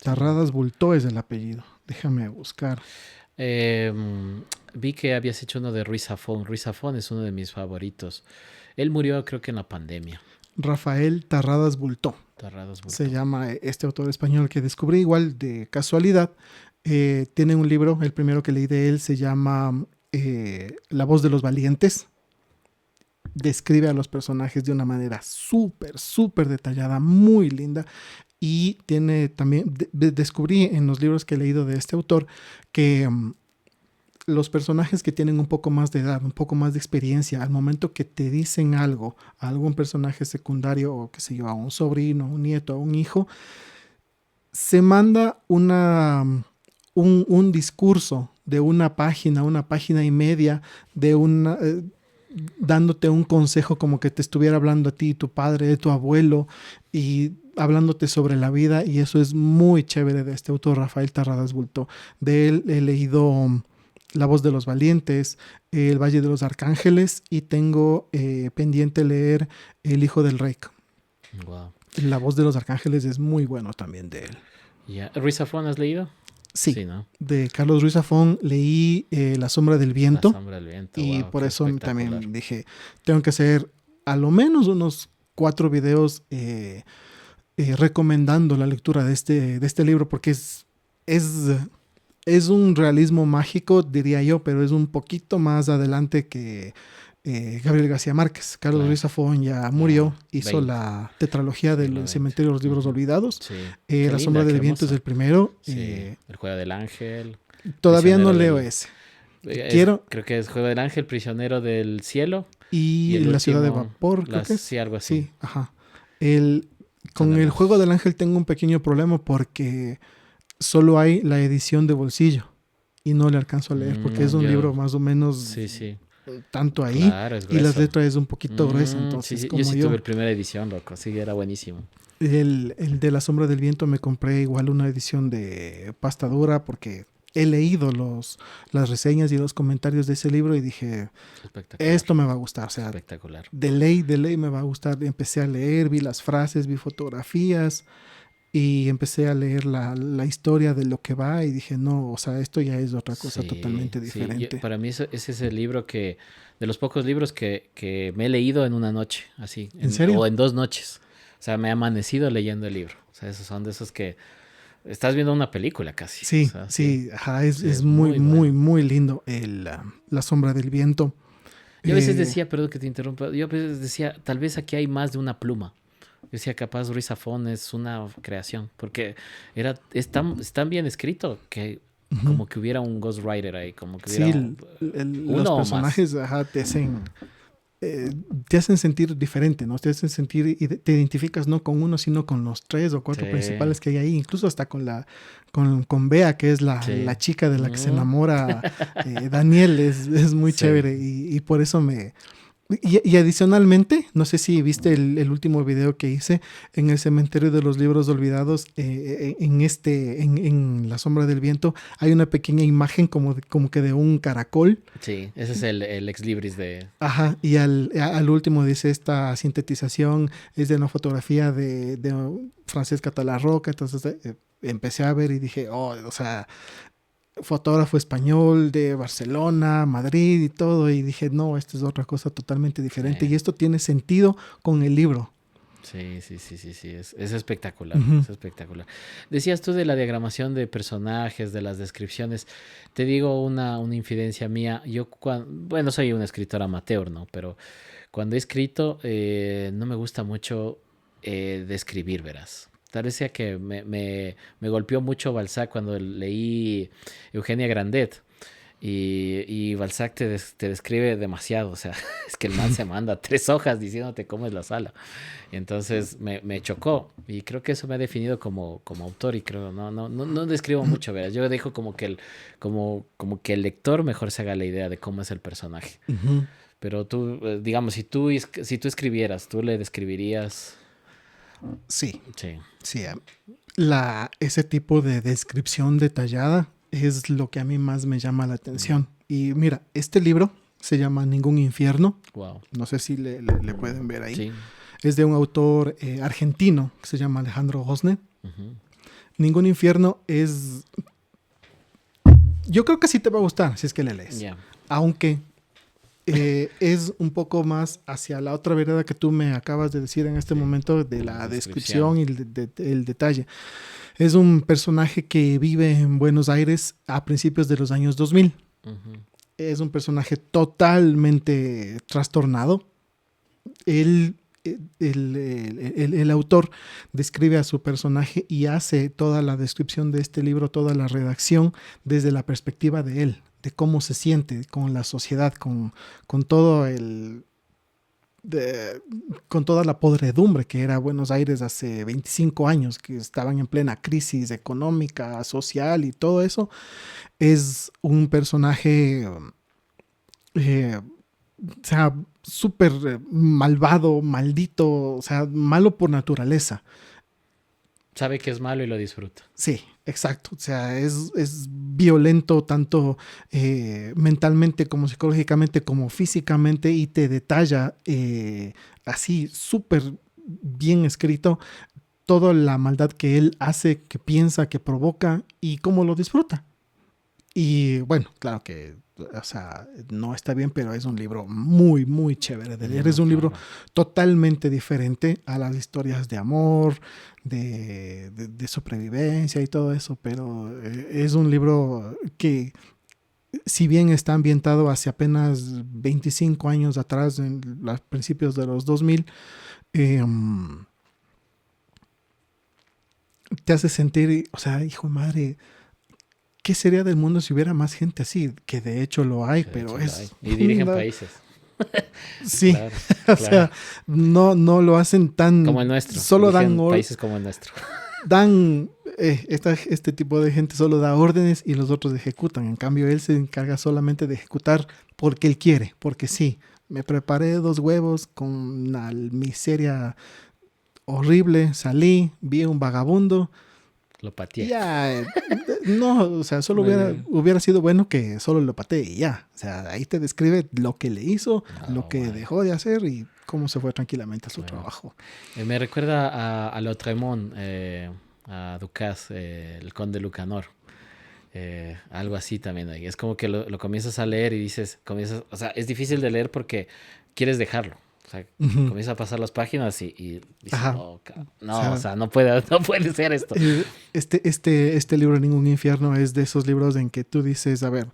[SPEAKER 2] Tarradas Bultó es el apellido. Déjame buscar.
[SPEAKER 1] Vi que habías hecho uno de Ruiz Zafón. Ruiz Zafón es uno de mis favoritos. Él murió creo que en la pandemia.
[SPEAKER 2] Rafael Tarradas Bultó.
[SPEAKER 1] Tarradas
[SPEAKER 2] Se
[SPEAKER 1] Bulto.
[SPEAKER 2] llama este autor español que descubrí igual de casualidad. Tiene un libro, el primero que leí de él se llama La voz de los valientes. Describe a los personajes de una manera súper, súper detallada, muy linda. Y tiene también, descubrí en los libros que he leído de este autor que los personajes que tienen un poco más de edad, un poco más de experiencia, al momento que te dicen algo a algún personaje secundario o qué sé yo, a un sobrino, a un nieto, a un hijo, se manda un discurso de una página y media, de una, dándote un consejo como que te estuviera hablando a ti, tu padre, tu abuelo, y hablándote sobre la vida, y eso es muy chévere de este autor, Rafael Terradas Bulto. De él he leído La voz de los valientes, El valle de los arcángeles, y tengo pendiente leer El hijo del rey.
[SPEAKER 1] Wow.
[SPEAKER 2] La voz de los arcángeles es muy bueno también de él.
[SPEAKER 1] Yeah. ¿Ruiz Zafón has leído?
[SPEAKER 2] Sí,
[SPEAKER 1] ¿no?
[SPEAKER 2] de Carlos Ruiz Zafón leí La sombra del viento.
[SPEAKER 1] La sombra del viento,
[SPEAKER 2] y
[SPEAKER 1] wow,
[SPEAKER 2] por eso
[SPEAKER 1] espectacular.
[SPEAKER 2] también dije, tengo que hacer a lo menos unos 4 videos recomendando la lectura de este libro, porque es un realismo mágico, diría yo, pero es un poquito más adelante que Gabriel García Márquez. Carlos
[SPEAKER 1] Claro.
[SPEAKER 2] Ruiz Zafón ya murió,
[SPEAKER 1] Ah,
[SPEAKER 2] hizo
[SPEAKER 1] 20.
[SPEAKER 2] la tetralogía del
[SPEAKER 1] Siglo XX.
[SPEAKER 2] Cementerio de los Libros Olvidados.
[SPEAKER 1] Sí.
[SPEAKER 2] La sombra del viento es el primero.
[SPEAKER 1] Sí. El juego del ángel.
[SPEAKER 2] Todavía no
[SPEAKER 1] Prisionero
[SPEAKER 2] leo
[SPEAKER 1] del-
[SPEAKER 2] ese.
[SPEAKER 1] Creo que es Juego del Ángel, Prisionero del Cielo.
[SPEAKER 2] Y
[SPEAKER 1] el
[SPEAKER 2] La ciudad de
[SPEAKER 1] último,
[SPEAKER 2] vapor, creo que es.
[SPEAKER 1] Sí, algo así.
[SPEAKER 2] Sí, ajá. Con el juego del ángel tengo un pequeño problema porque solo hay la edición de bolsillo y no le alcanzo a leer porque es un libro más o menos
[SPEAKER 1] Sí.
[SPEAKER 2] tanto ahí,
[SPEAKER 1] Claro, es
[SPEAKER 2] y las
[SPEAKER 1] grueso.
[SPEAKER 2] letras es un poquito gruesa,
[SPEAKER 1] Sí,
[SPEAKER 2] entonces
[SPEAKER 1] sí,
[SPEAKER 2] como
[SPEAKER 1] yo sí tuve la primera edición, loco. Sí, era buenísimo.
[SPEAKER 2] el de La sombra del viento me compré igual una edición de pasta dura porque he leído las reseñas y los comentarios de ese libro y dije,
[SPEAKER 1] Espectacular.
[SPEAKER 2] esto me va a gustar, o sea,
[SPEAKER 1] Espectacular.
[SPEAKER 2] de ley me va a gustar. Empecé a leer, vi las frases, vi fotografías y empecé a leer la historia de lo que va y dije, no, o sea, esto ya es otra cosa totalmente diferente.
[SPEAKER 1] Para mí ese es el libro de los pocos libros que me he leído en una noche, así.
[SPEAKER 2] ¿En serio?
[SPEAKER 1] O en 2 noches. O sea, me he amanecido leyendo el libro. O sea, esos son de esos que estás viendo una película casi.
[SPEAKER 2] Sí,
[SPEAKER 1] o sea,
[SPEAKER 2] sí, ajá,
[SPEAKER 1] Sí,
[SPEAKER 2] es muy,
[SPEAKER 1] bueno.
[SPEAKER 2] muy lindo La sombra del viento.
[SPEAKER 1] Yo a veces decía, perdón que te interrumpa, yo a veces decía, tal vez aquí hay más de una pluma. Yo decía, capaz Ruiz Zafón es una creación, porque es tan bien escrito que como que hubiera un ghostwriter ahí, como que hubiera
[SPEAKER 2] sí, los
[SPEAKER 1] uno
[SPEAKER 2] personajes, ajá, te hacen sentir diferente, ¿no? Te hacen sentir y te identificas no con uno, sino con los 3 o 4
[SPEAKER 1] Sí.
[SPEAKER 2] principales que hay ahí, incluso hasta con Bea, que es la chica de la que se enamora Daniel, es muy chévere y por eso y adicionalmente, no sé si viste el último video que hice en el Cementerio de los Libros Olvidados, en La sombra del viento, hay una pequeña imagen como que de un caracol.
[SPEAKER 1] Sí, ese es el ex libris de...
[SPEAKER 2] Ajá, y al último dice, esta sintetización es de una fotografía de Francesca Talarroca, entonces empecé a ver y dije, oh, o sea, fotógrafo español de Barcelona, Madrid y todo, y dije, no, esto es otra cosa totalmente diferente, y esto tiene sentido con el libro.
[SPEAKER 1] Sí, es espectacular, es espectacular. Decías tú de la diagramación de personajes, de las descripciones. Te digo una infidencia mía. Yo, bueno, soy un escritor amateur, ¿no? Pero cuando he escrito, no me gusta mucho describir, verás. Parecía que me golpeó mucho Balzac cuando leí Eugenia Grandet. Y Balzac te describe demasiado, o sea, es que el man se manda 3 hojas diciéndote cómo es la sala. Y entonces me chocó y creo que eso me ha definido como autor y creo, no describo mucho, ¿verdad? Yo dejo como que el lector mejor se haga la idea de cómo es el personaje.
[SPEAKER 2] Uh-huh.
[SPEAKER 1] Pero tú, digamos, si tú escribieras, ¿tú le describirías?
[SPEAKER 2] Sí.
[SPEAKER 1] Sí.
[SPEAKER 2] Ese tipo de descripción detallada es lo que a mí más me llama la atención. Y mira, este libro se llama Ningún infierno.
[SPEAKER 1] Wow.
[SPEAKER 2] No sé si le pueden ver ahí.
[SPEAKER 1] Sí.
[SPEAKER 2] Es de un autor argentino que se llama Alejandro Gosne.
[SPEAKER 1] Uh-huh.
[SPEAKER 2] Ningún infierno es... Yo creo que sí te va a gustar si es que le lees.
[SPEAKER 1] Yeah.
[SPEAKER 2] Aunque es un poco más hacia la otra vereda que tú me acabas de decir en este momento de la descripción y el detalle. Es un personaje que vive en Buenos Aires a principios de los años 2000.
[SPEAKER 1] Uh-huh.
[SPEAKER 2] Es un personaje totalmente trastornado. El autor describe a su personaje y hace toda la descripción de este libro, toda la redacción desde la perspectiva de él, de cómo se siente con la sociedad, con todo de- con toda la podredumbre que era Buenos Aires hace 25 años, que estaban en plena crisis económica, social y todo eso, es un personaje, eh, o sea, súper malvado, maldito, o sea, malo por naturaleza.
[SPEAKER 1] Sabe que es malo y lo disfruta.
[SPEAKER 2] Sí, exacto. O sea, es violento tanto mentalmente como psicológicamente como físicamente y te detalla así súper bien escrito toda la maldad que él hace, que piensa, que provoca y cómo lo disfruta. Y bueno, claro que, o sea, no está bien, pero es un libro muy, muy chévere de leer. Es un libro
[SPEAKER 1] Claro.
[SPEAKER 2] totalmente diferente a las historias de amor, de supervivencia y todo eso, pero es un libro que, si bien está ambientado hace apenas 25 años atrás, en los principios de los 2000, eh, te hace sentir, o sea, hijo de madre, ¿qué sería del mundo si hubiera más gente así? Que de hecho lo hay,
[SPEAKER 1] Que de
[SPEAKER 2] pero
[SPEAKER 1] hecho lo hay.
[SPEAKER 2] es...
[SPEAKER 1] Y dirigen países.
[SPEAKER 2] Sí,
[SPEAKER 1] Claro,
[SPEAKER 2] o
[SPEAKER 1] claro.
[SPEAKER 2] sea, no lo hacen
[SPEAKER 1] Como el
[SPEAKER 2] tan...
[SPEAKER 1] nuestro.
[SPEAKER 2] Solo
[SPEAKER 1] Dirigen países como el nuestro.
[SPEAKER 2] dan este tipo de gente solo da órdenes y los otros ejecutan. En cambio, él se encarga solamente de ejecutar porque él quiere, porque sí. Me preparé 2 huevos con una miseria horrible, salí, vi un vagabundo.
[SPEAKER 1] Lo pateé.
[SPEAKER 2] Ya, no, o sea, solo
[SPEAKER 1] Muy bien.
[SPEAKER 2] hubiera sido bueno que solo lo patee y ya. O sea, ahí te describe lo que le hizo, lo
[SPEAKER 1] Oh,
[SPEAKER 2] que
[SPEAKER 1] my.
[SPEAKER 2] dejó de hacer y cómo se fue tranquilamente a su
[SPEAKER 1] Claro.
[SPEAKER 2] trabajo.
[SPEAKER 1] Me recuerda a Lautréamont, a Ducas, el conde Lucanor. Algo así también. Es como que lo comienzas a leer y dices, comienzas, o sea, es difícil de leer porque quieres dejarlo. O sea,
[SPEAKER 2] Ujú.
[SPEAKER 1] comienzas a pasar las páginas y dices,
[SPEAKER 2] Ajá.
[SPEAKER 1] no,
[SPEAKER 2] O
[SPEAKER 1] no, o
[SPEAKER 2] sea,
[SPEAKER 1] sea, no puede, no puede ser esto.
[SPEAKER 2] este libro, Ningún Infierno, es de esos libros en que tú dices, a ver,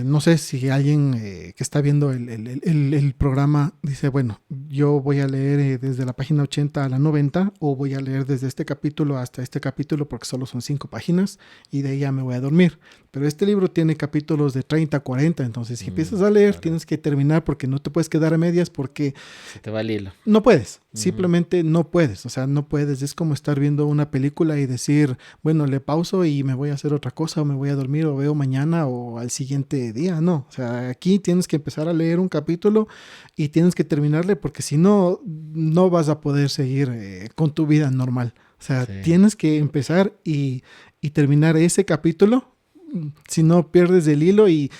[SPEAKER 2] no sé si alguien que está viendo el programa dice, bueno, yo voy a leer desde la página 80 a la 90 o voy a leer desde este capítulo hasta este capítulo porque solo son 5 páginas y de ahí ya me voy a dormir. Pero este libro tiene capítulos de 30 a 40, entonces si empiezas a leer
[SPEAKER 1] Claro,
[SPEAKER 2] tienes que terminar porque no te puedes quedar a medias porque
[SPEAKER 1] se te va el hilo.
[SPEAKER 2] no puedes,
[SPEAKER 1] Ujú.
[SPEAKER 2] simplemente no puedes, o sea, no puedes. Es como estar viendo una película y decir, bueno, le pauso y me voy a hacer otra cosa o me voy a dormir o veo mañana o al siguiente día. No, o sea, aquí tienes que empezar a leer un capítulo y tienes que terminarle porque si no, no vas a poder seguir con tu vida normal. O sea,
[SPEAKER 1] Sí.
[SPEAKER 2] tienes que empezar y terminar ese capítulo. Si no pierdes el hilo y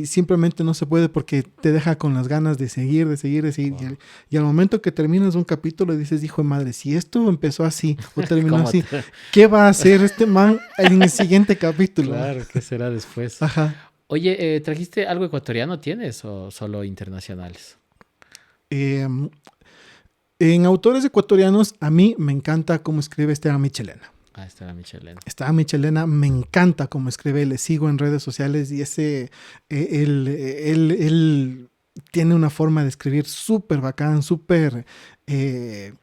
[SPEAKER 2] simplemente no se puede porque te deja con las ganas de seguir, de seguir, de seguir.
[SPEAKER 1] Wow.
[SPEAKER 2] Y al momento que terminas un capítulo dices, hijo de madre, si esto empezó así o terminó
[SPEAKER 1] ¿Cómo
[SPEAKER 2] así,
[SPEAKER 1] te-
[SPEAKER 2] ¿qué va a hacer este man en el siguiente capítulo?
[SPEAKER 1] Claro, ¿qué será después?
[SPEAKER 2] Ajá.
[SPEAKER 1] Oye, ¿trajiste algo ecuatoriano tienes o solo internacionales?
[SPEAKER 2] Eh, en autores ecuatorianos, a mí me encanta cómo escribe Esteban Michelena.
[SPEAKER 1] Ah, esta era Michelena.
[SPEAKER 2] Esteban Michelena me encanta cómo escribe, le sigo en redes sociales y él tiene una forma de escribir súper bacán, súper eh,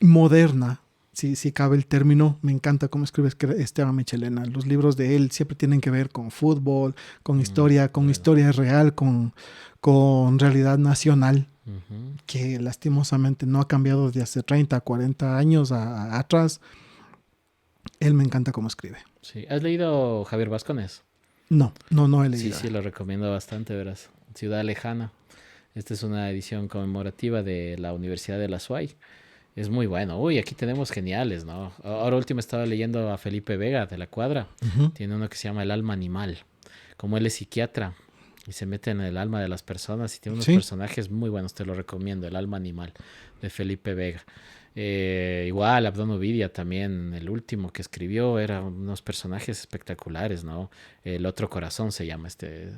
[SPEAKER 2] moderna, si cabe el término. Me encanta cómo escribe Esteban Michelena. Los libros de él siempre tienen que ver con fútbol, con
[SPEAKER 1] Bueno.
[SPEAKER 2] historia real, con realidad nacional,
[SPEAKER 1] Ujú.
[SPEAKER 2] que lastimosamente no ha cambiado de hace 30, 40 años atrás. Él me encanta cómo escribe.
[SPEAKER 1] Sí. ¿Has leído Javier Vascones?
[SPEAKER 2] No he
[SPEAKER 1] Sí,
[SPEAKER 2] leído.
[SPEAKER 1] sí, lo recomiendo bastante, verás. Ciudad Lejana. Esta es una edición conmemorativa de la Universidad de la SUAY. Es muy bueno. Uy, aquí tenemos geniales, ¿no? Ahora último estaba leyendo a Felipe Vega de la Cuadra.
[SPEAKER 2] Ujú.
[SPEAKER 1] Tiene uno que se llama El alma animal. Como él es psiquiatra y se mete en el alma de las personas y tiene unos
[SPEAKER 2] Sí,
[SPEAKER 1] personajes muy buenos, te lo recomiendo. El alma animal de Felipe Vega. Igual, Abdón Ovidia también, el último que escribió, eran unos personajes espectaculares, ¿no? El otro corazón se llama este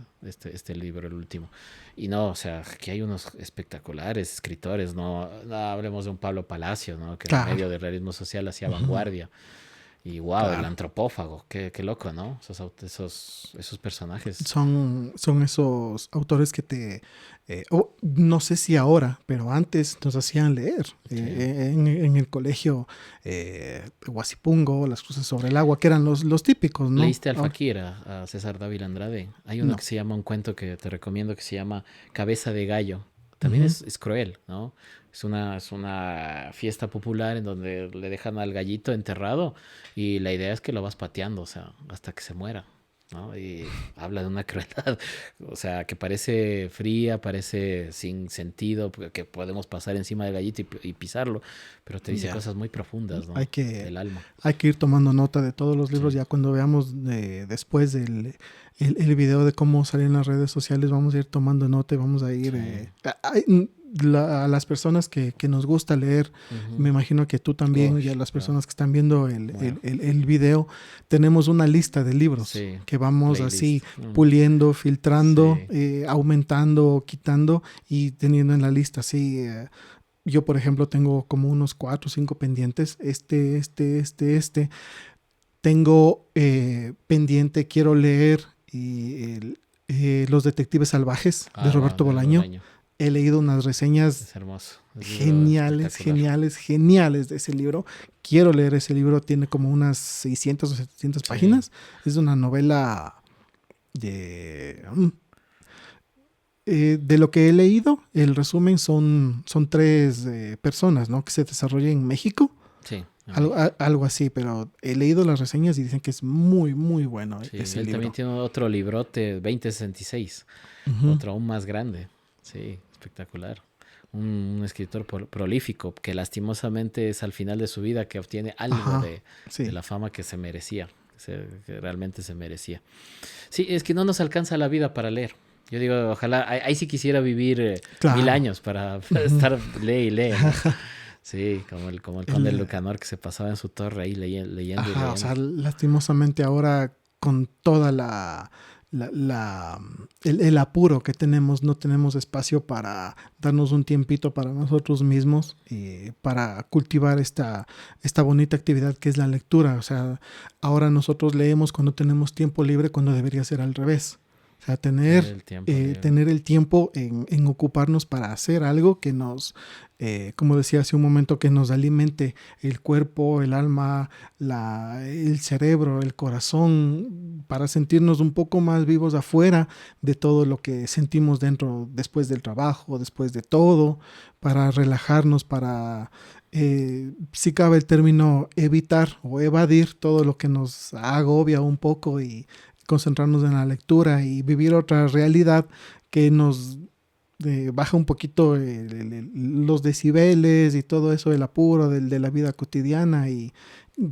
[SPEAKER 1] libro, el último. Y no, o sea, aquí hay unos espectaculares escritores, ¿no? No hablemos de un Pablo Palacio, ¿no? Que en
[SPEAKER 2] claro.
[SPEAKER 1] medio del realismo social hacía
[SPEAKER 2] Ujú.
[SPEAKER 1] vanguardia. Y wow, el
[SPEAKER 2] Claro.
[SPEAKER 1] antropófago, qué loco, ¿no? Esos personajes.
[SPEAKER 2] Son esos autores que no sé si ahora, pero antes nos hacían leer
[SPEAKER 1] Sí.
[SPEAKER 2] en el colegio Huasipungo, Las Cruces sobre el Agua, que eran los típicos, ¿no?
[SPEAKER 1] ¿Leíste al
[SPEAKER 2] Ahora,
[SPEAKER 1] Fakir, a César Dávila Andrade? Hay uno
[SPEAKER 2] no.
[SPEAKER 1] que se llama, un cuento que te recomiendo que se llama Cabeza de Gallo. también
[SPEAKER 2] Ujú.
[SPEAKER 1] es cruel, ¿no? Es una fiesta popular en donde le dejan al gallito enterrado y la idea es que lo vas pateando, o sea, hasta que se muera, ¿no? Y habla de una crueldad, o sea, que parece fría, parece sin sentido, que podemos pasar encima del gallito y pisarlo, pero te dice
[SPEAKER 2] Ya.
[SPEAKER 1] cosas muy profundas,
[SPEAKER 2] Hay
[SPEAKER 1] ¿no?
[SPEAKER 2] que,
[SPEAKER 1] Del alma.
[SPEAKER 2] hay que ir tomando nota de todos los libros.
[SPEAKER 1] Sí,
[SPEAKER 2] Ya cuando veamos después el video de cómo salir en las redes sociales, vamos a ir tomando nota y vamos a ir...
[SPEAKER 1] sí.
[SPEAKER 2] a las personas que nos gusta leer, me
[SPEAKER 1] Ujú.
[SPEAKER 2] imagino que tú también
[SPEAKER 1] Uy,
[SPEAKER 2] y a las
[SPEAKER 1] claro.
[SPEAKER 2] personas que están viendo
[SPEAKER 1] Bueno,
[SPEAKER 2] el video, tenemos una lista de libros
[SPEAKER 1] sí,
[SPEAKER 2] que vamos así
[SPEAKER 1] playlist.
[SPEAKER 2] puliendo, filtrando,
[SPEAKER 1] Sí.
[SPEAKER 2] aumentando, quitando y teniendo en la lista así. Yo, por ejemplo, tengo como unos 4 o 5 pendientes. Tengo pendiente, quiero leer Los Detectives Salvajes de
[SPEAKER 1] Ah, wow,
[SPEAKER 2] Roberto
[SPEAKER 1] del
[SPEAKER 2] Bolaño.
[SPEAKER 1] Bolaño.
[SPEAKER 2] He leído unas reseñas
[SPEAKER 1] Es hermoso. Es un libro
[SPEAKER 2] geniales,
[SPEAKER 1] espectacular.
[SPEAKER 2] geniales, geniales de ese libro. Quiero leer ese libro, tiene como unas 600 o 700
[SPEAKER 1] Sí.
[SPEAKER 2] páginas. Es una novela de... de lo que he leído, el resumen son 3 personas, ¿no? Que se desarrolla en México,
[SPEAKER 1] Sí, en
[SPEAKER 2] algo,
[SPEAKER 1] México.
[SPEAKER 2] algo así, pero he leído las reseñas y dicen que es muy, muy bueno
[SPEAKER 1] Sí,
[SPEAKER 2] ese
[SPEAKER 1] él también
[SPEAKER 2] libro.
[SPEAKER 1] tiene otro librote, 2066,
[SPEAKER 2] Ujú.
[SPEAKER 1] otro aún más grande. Sí, espectacular. Un escritor prolífico que lastimosamente es al final de su vida que obtiene algo
[SPEAKER 2] Ajá,
[SPEAKER 1] de
[SPEAKER 2] sí,
[SPEAKER 1] la fama que se merecía, que realmente se merecía. Sí, es que no nos alcanza la vida para leer. Yo digo, ojalá, ahí sí quisiera vivir 1000
[SPEAKER 2] claro.
[SPEAKER 1] años para
[SPEAKER 2] Ujú.
[SPEAKER 1] estar lee y lee, ¿no? Sí, como el conde
[SPEAKER 2] El,
[SPEAKER 1] Lucanor que se pasaba en su torre ahí leyendo y
[SPEAKER 2] Ajá, o
[SPEAKER 1] leyendo.
[SPEAKER 2] sea, lastimosamente ahora con toda el apuro que tenemos, no tenemos espacio para darnos un tiempito para nosotros mismos y para cultivar esta bonita actividad que es la lectura. O sea, ahora nosotros leemos cuando tenemos tiempo libre, cuando debería ser al revés. O sea,
[SPEAKER 1] Tener el tiempo libre.
[SPEAKER 2] tener el tiempo en ocuparnos para hacer algo que nos, como decía hace un momento, que nos alimente el cuerpo, el alma, el cerebro, el corazón, para sentirnos un poco más vivos afuera de todo lo que sentimos dentro, después del trabajo, después de todo, para relajarnos, para, si cabe el término, evitar o evadir todo lo que nos agobia un poco y concentrarnos en la lectura y vivir otra realidad que nos baja un poquito los decibeles y todo eso, el apuro de la vida cotidiana y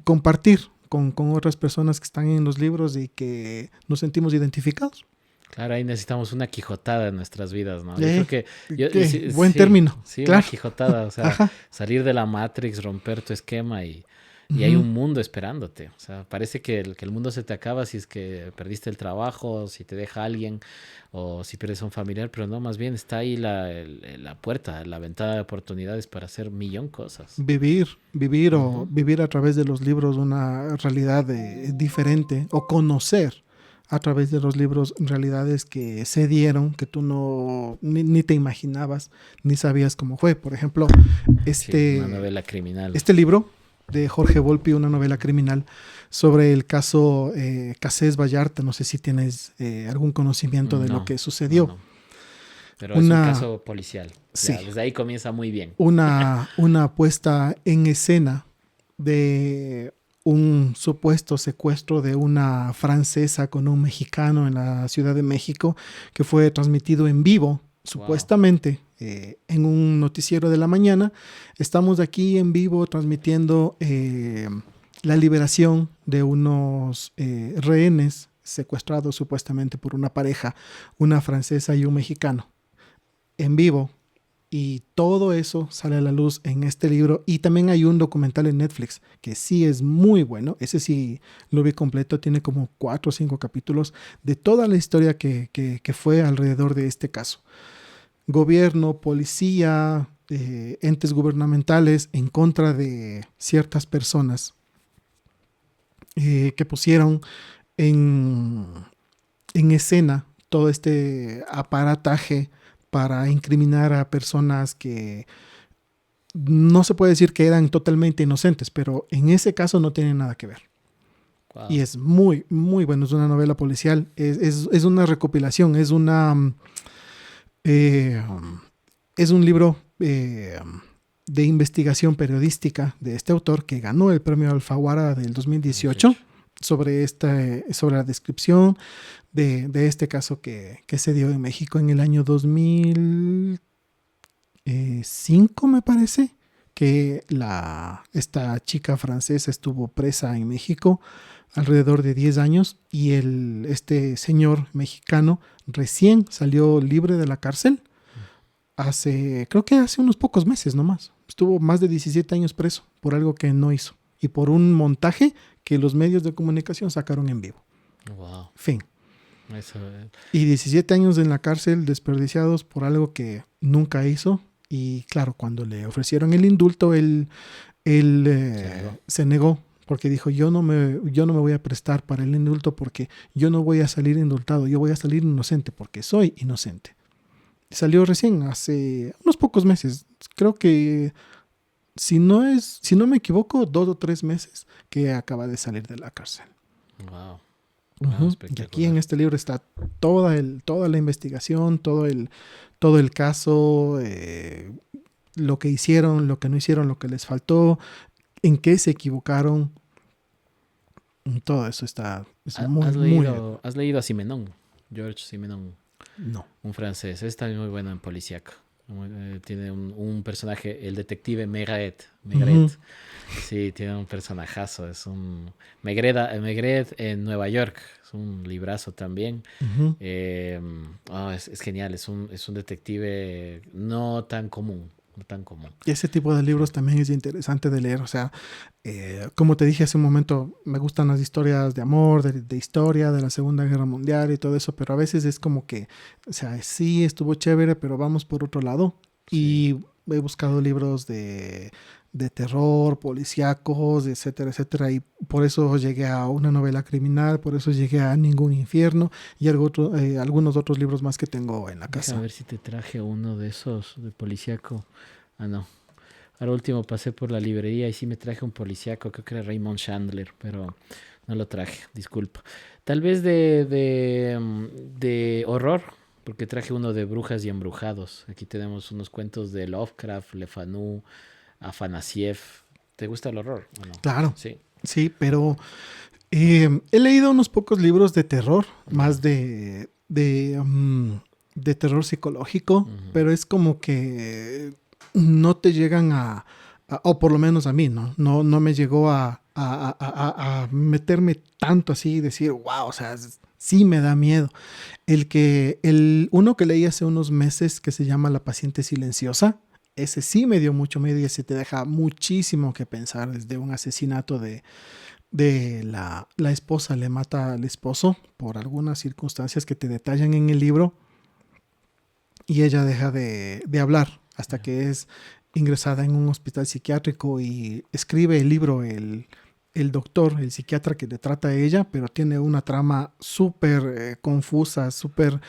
[SPEAKER 2] compartir con otras personas que están en los libros y que nos sentimos identificados.
[SPEAKER 1] Claro, ahí necesitamos una quijotada en nuestras vidas, ¿no? Yo creo
[SPEAKER 2] Eh,
[SPEAKER 1] que, yo,
[SPEAKER 2] ¿Qué?
[SPEAKER 1] sí,
[SPEAKER 2] Buen
[SPEAKER 1] sí,
[SPEAKER 2] término,
[SPEAKER 1] sí, una
[SPEAKER 2] claro.
[SPEAKER 1] quijotada, o sea,
[SPEAKER 2] Ajá.
[SPEAKER 1] salir de la Matrix, romper tu esquema y hay
[SPEAKER 2] Ujú.
[SPEAKER 1] un mundo esperándote. O sea, parece que el mundo se te acaba si es que perdiste el trabajo, si te deja alguien o si pierdes a un familiar, pero no, más bien está ahí la puerta, la ventana de oportunidades para hacer millón cosas.
[SPEAKER 2] O
[SPEAKER 1] Ujú.
[SPEAKER 2] vivir a través de los libros una realidad diferente o conocer a través de los libros realidades que se dieron, que tú no ni te imaginabas, ni sabías cómo fue. Por ejemplo,
[SPEAKER 1] Sí, una
[SPEAKER 2] este,
[SPEAKER 1] novela criminal.
[SPEAKER 2] este libro de Jorge Volpi, una novela criminal sobre el caso Cassés Vallarta, no sé si tienes algún conocimiento de lo
[SPEAKER 1] No,
[SPEAKER 2] que
[SPEAKER 1] no,
[SPEAKER 2] sucedió.
[SPEAKER 1] no. Pero es un
[SPEAKER 2] Una,
[SPEAKER 1] caso policial.
[SPEAKER 2] sí,
[SPEAKER 1] Ya, desde ahí comienza muy bien.
[SPEAKER 2] una puesta en escena de un supuesto secuestro de una francesa con un mexicano en la Ciudad de México que fue transmitido en vivo,
[SPEAKER 1] Wow.
[SPEAKER 2] supuestamente en un noticiero de la mañana. Estamos aquí en vivo transmitiendo la liberación de unos rehenes secuestrados supuestamente por una pareja, una francesa y un mexicano, en vivo, y todo eso sale a la luz en este libro. Y también hay un documental en Netflix que sí es muy bueno. Ese sí lo vi completo. Tiene como 4 o 5 capítulos de toda la historia que fue alrededor de este caso. Gobierno, policía, entes gubernamentales en contra de ciertas personas que pusieron en, en escena todo este aparataje para incriminar a personas que no se puede decir que eran totalmente inocentes, pero en ese caso no tienen nada que ver. Y
[SPEAKER 1] Wow.
[SPEAKER 2] es muy, muy bueno. Es una novela policial, es una recopilación, es una... Eh, Es un libro de investigación periodística de este autor que ganó el premio Alfaguara del 2018 sobre la descripción de este caso que se dio en México en el año 2005, me parece, que esta chica francesa estuvo presa en México alrededor de 10 años y este señor mexicano recién salió libre de la cárcel creo que hace unos pocos meses nomás. Estuvo más de 17 años preso por algo que no hizo y por un montaje que los medios de comunicación sacaron en vivo.
[SPEAKER 1] Wow.
[SPEAKER 2] Fin.
[SPEAKER 1] Eso,
[SPEAKER 2] Y 17 años en la cárcel desperdiciados por algo que nunca hizo. Y claro, cuando le ofrecieron el indulto, él se negó porque dijo, yo no me voy a prestar para el indulto porque yo no voy a salir indultado, yo voy a salir inocente porque soy inocente. Salió recién, hace unos pocos meses. Creo que, si no me equivoco, 2 o 3 meses que acaba de salir de la cárcel.
[SPEAKER 1] wow.
[SPEAKER 2] Y aquí en este libro está toda la investigación, todo el caso, lo que hicieron, lo que no hicieron, lo que les faltó, en qué se equivocaron. Todo eso está
[SPEAKER 1] ¿Has leído a Simenon? George Simenon.
[SPEAKER 2] No.
[SPEAKER 1] Un francés. Es también muy bueno en policíaco. Tiene un personaje, el detective Maigret. Sí, tiene un personajazo. Es un Maigret en Nueva York. Es un librazo también. Es genial. Es un detective no tan común.
[SPEAKER 2] Y ese tipo de libros también es interesante de leer. O sea, como te dije hace un momento, me gustan las historias de amor, de historia, de la Segunda Guerra Mundial y todo eso, pero a veces es como que, o sea, sí estuvo chévere, pero vamos por otro lado. Sí. Y he buscado libros de terror, policíacos, etcétera, etcétera, y por eso llegué a una novela criminal, por eso llegué a Ningún Infierno y algunos otros libros más que tengo en la casa.
[SPEAKER 1] A ver si te traje uno de esos de policíaco. Ah, no. Ahora último pasé por la librería y sí me traje un policíaco, creo que era Raymond Chandler, pero no lo traje, disculpa. Tal vez de horror, porque traje uno de brujas y embrujados. Aquí tenemos unos cuentos de Lovecraft, Le Fanu, Afanasieff. ¿Te gusta el horror o no?
[SPEAKER 2] Claro.
[SPEAKER 1] Sí.
[SPEAKER 2] Sí, pero he leído unos pocos libros de terror, más de terror psicológico, pero es como que no te llegan o por lo menos a mí, no me llegó a meterme tanto así y decir, wow, o sea, sí me da miedo. Uno que leí hace unos meses que se llama La paciente silenciosa, ese sí me dio mucho miedo y ese te deja muchísimo que pensar, desde un asesinato de la esposa le mata al esposo por algunas circunstancias que te detallan en el libro y ella deja de hablar hasta que es ingresada en un hospital psiquiátrico y escribe el libro el doctor, el psiquiatra que le trata a ella, pero tiene una trama súper confusa, súper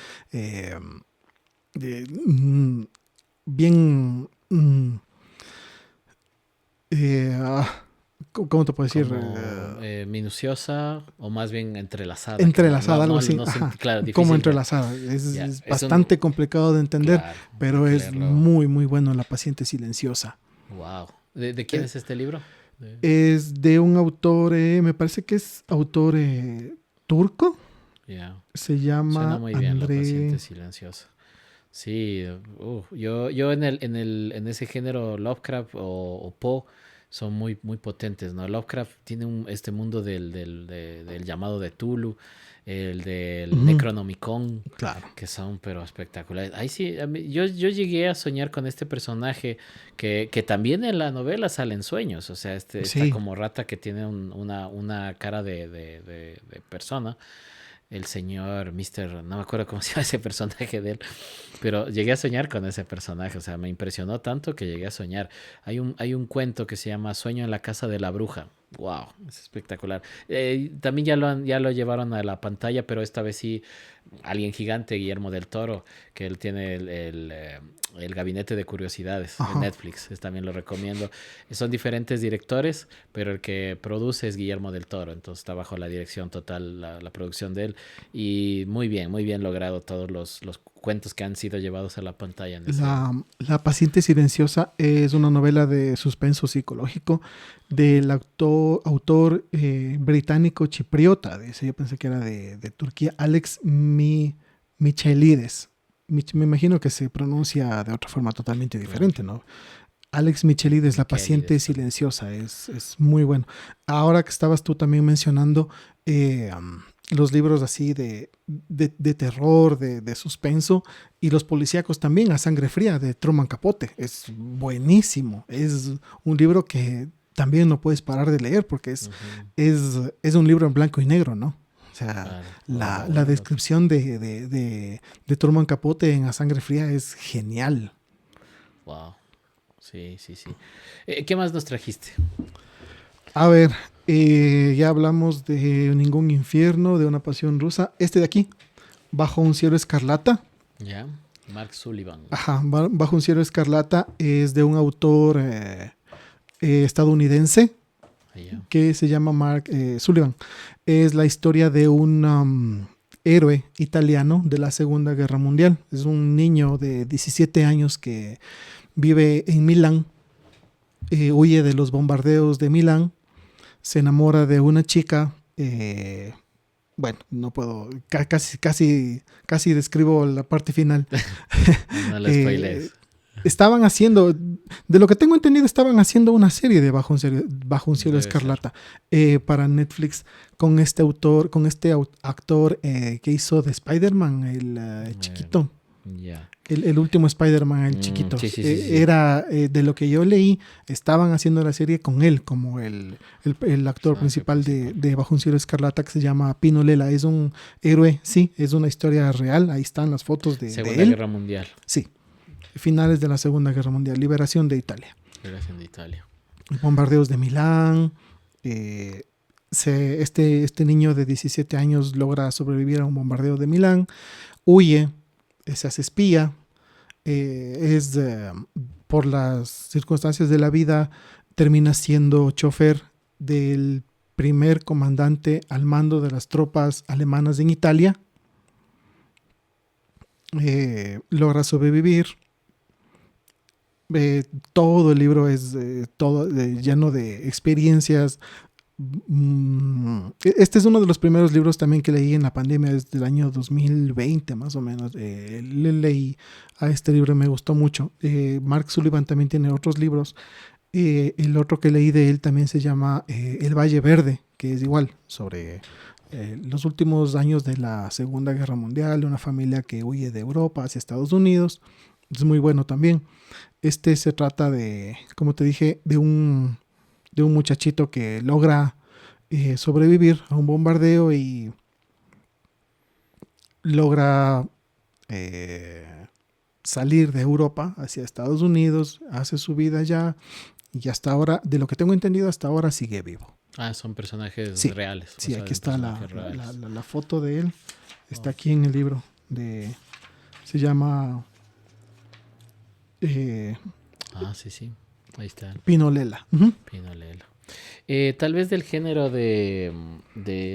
[SPEAKER 2] bien... ¿cómo te puedo decir?
[SPEAKER 1] Minuciosa o más bien entrelazada.
[SPEAKER 2] Entrelazada, algo así.
[SPEAKER 1] Claro,
[SPEAKER 2] como entrelazada. Es bastante complicado de entender, claro, pero es muy, muy bueno La paciente silenciosa.
[SPEAKER 1] Wow. ¿De quién es este libro?
[SPEAKER 2] Es de un autor, me parece que es autor turco.
[SPEAKER 1] Yeah.
[SPEAKER 2] Se llama
[SPEAKER 1] Suena muy bien,
[SPEAKER 2] André...
[SPEAKER 1] La paciente silenciosa. Sí, yo en ese género Lovecraft o Poe son muy, muy potentes, ¿no? Lovecraft tiene este mundo del llamado de Tulu, el del Necronomicon,
[SPEAKER 2] claro,
[SPEAKER 1] que son pero espectaculares. Ahí sí, yo llegué a soñar con este personaje que también en la novela sale en sueños, o sea, esta como rata que tiene una cara de persona. El señor no me acuerdo cómo se llama ese personaje de él, pero llegué a soñar con ese personaje, o sea, me impresionó tanto que llegué a soñar. Hay un cuento que se llama Sueño en la casa de la bruja, Wow, es espectacular. También ya lo llevaron a la pantalla, pero esta vez sí, alguien gigante, Guillermo del Toro, que él tiene el Gabinete de Curiosidades en
[SPEAKER 2] Ajá.
[SPEAKER 1] Netflix, también lo recomiendo. Son diferentes directores, pero el que produce es Guillermo del Toro, entonces está bajo la dirección total, la producción de él. Y muy bien logrado todos los cuentos que han sido llevados a la pantalla en ese...
[SPEAKER 2] La paciente silenciosa es una novela de suspenso psicológico del autor británico chipriota. Yo pensé que era de Turquía, Michaelides. Me imagino que se pronuncia de otra forma totalmente
[SPEAKER 1] Claro,
[SPEAKER 2] diferente, ¿no? Alex Michelides, La paciente
[SPEAKER 1] Miquelides también.
[SPEAKER 2] silenciosa, es muy bueno. Ahora que estabas tú también mencionando los libros así de terror, de suspenso, y los policíacos también, A Sangre Fría, de Truman Capote, es buenísimo. Es un libro que también no puedes parar de leer porque
[SPEAKER 1] Ujú,
[SPEAKER 2] es un libro en blanco y negro, ¿no? O sea,
[SPEAKER 1] claro.
[SPEAKER 2] la
[SPEAKER 1] Oh,
[SPEAKER 2] descripción de Truman Capote en A Sangre Fría es genial.
[SPEAKER 1] wow. Sí, sí, sí. ¿Qué más nos trajiste?
[SPEAKER 2] A ver, ya hablamos de Ningún Infierno, de Una Pasión Rusa. Este de aquí, Bajo un Cielo Escarlata.
[SPEAKER 1] Ya. Mark Sullivan.
[SPEAKER 2] Ajá, Bajo un Cielo Escarlata es de un autor estadounidense
[SPEAKER 1] Allá.
[SPEAKER 2] que se llama Mark Sullivan. Es la historia de un héroe italiano de la Segunda Guerra Mundial. Es un niño de 17 años que vive en Milán, huye de los bombardeos de Milán, se enamora de una chica. Bueno, no puedo, casi describo la parte final.
[SPEAKER 1] No lo
[SPEAKER 2] Eh,
[SPEAKER 1] spoilees.
[SPEAKER 2] estaban haciendo, de lo que tengo entendido, estaban haciendo una serie de Bajo un Cielo
[SPEAKER 1] Debe ser.
[SPEAKER 2] Escarlata para Netflix con este autor, con este actor que hizo de Spider-Man, el
[SPEAKER 1] Eh,
[SPEAKER 2] chiquito.
[SPEAKER 1] ya.
[SPEAKER 2] El último Spider-Man, el chiquito.
[SPEAKER 1] Sí, sí, sí, sí, sí.
[SPEAKER 2] Era, de lo que yo leí, estaban haciendo la serie con él, como el actor
[SPEAKER 1] Personaje
[SPEAKER 2] principal
[SPEAKER 1] principal.
[SPEAKER 2] de Bajo un Cielo Escarlata, que se llama Pino Lela. Es un héroe, sí, es una historia real. Ahí están las fotos de
[SPEAKER 1] Segunda
[SPEAKER 2] él.
[SPEAKER 1] Guerra Mundial.
[SPEAKER 2] Sí, finales de la Segunda Guerra Mundial, liberación de Italia.
[SPEAKER 1] Liberación de Italia.
[SPEAKER 2] Bombardeos de Milán. Este niño de 17 años logra sobrevivir a un bombardeo de Milán, huye, se hace espía, por las circunstancias de la vida, termina siendo chofer del primer comandante al mando de las tropas alemanas en Italia. Logra sobrevivir. Todo el libro es todo lleno de experiencias. Este es uno de los primeros libros también que leí en la pandemia, desde el año 2020 más o menos. Leí a este libro y me gustó mucho. Mark Sullivan también tiene otros libros. El otro que leí de él también se llama El Valle Verde, que es igual sobre los últimos años de la Segunda Guerra Mundial, de una familia que huye de Europa hacia Estados Unidos. Es muy bueno también. Este se trata de, como te dije, de un muchachito que logra sobrevivir a un bombardeo y logra salir de Europa hacia Estados Unidos, hace su vida allá y hasta ahora, de lo que tengo entendido, hasta ahora sigue vivo.
[SPEAKER 1] Ah, son personajes
[SPEAKER 2] Sí,
[SPEAKER 1] reales. O
[SPEAKER 2] sí,
[SPEAKER 1] sea,
[SPEAKER 2] aquí
[SPEAKER 1] de
[SPEAKER 2] está
[SPEAKER 1] personajes reales.
[SPEAKER 2] la foto de él, está
[SPEAKER 1] Oh,
[SPEAKER 2] aquí en el libro, de, se llama eh,
[SPEAKER 1] ah, sí, sí. Ahí está.
[SPEAKER 2] Pinolela. Uh -huh.
[SPEAKER 1] Pino Lelo. Tal vez del género de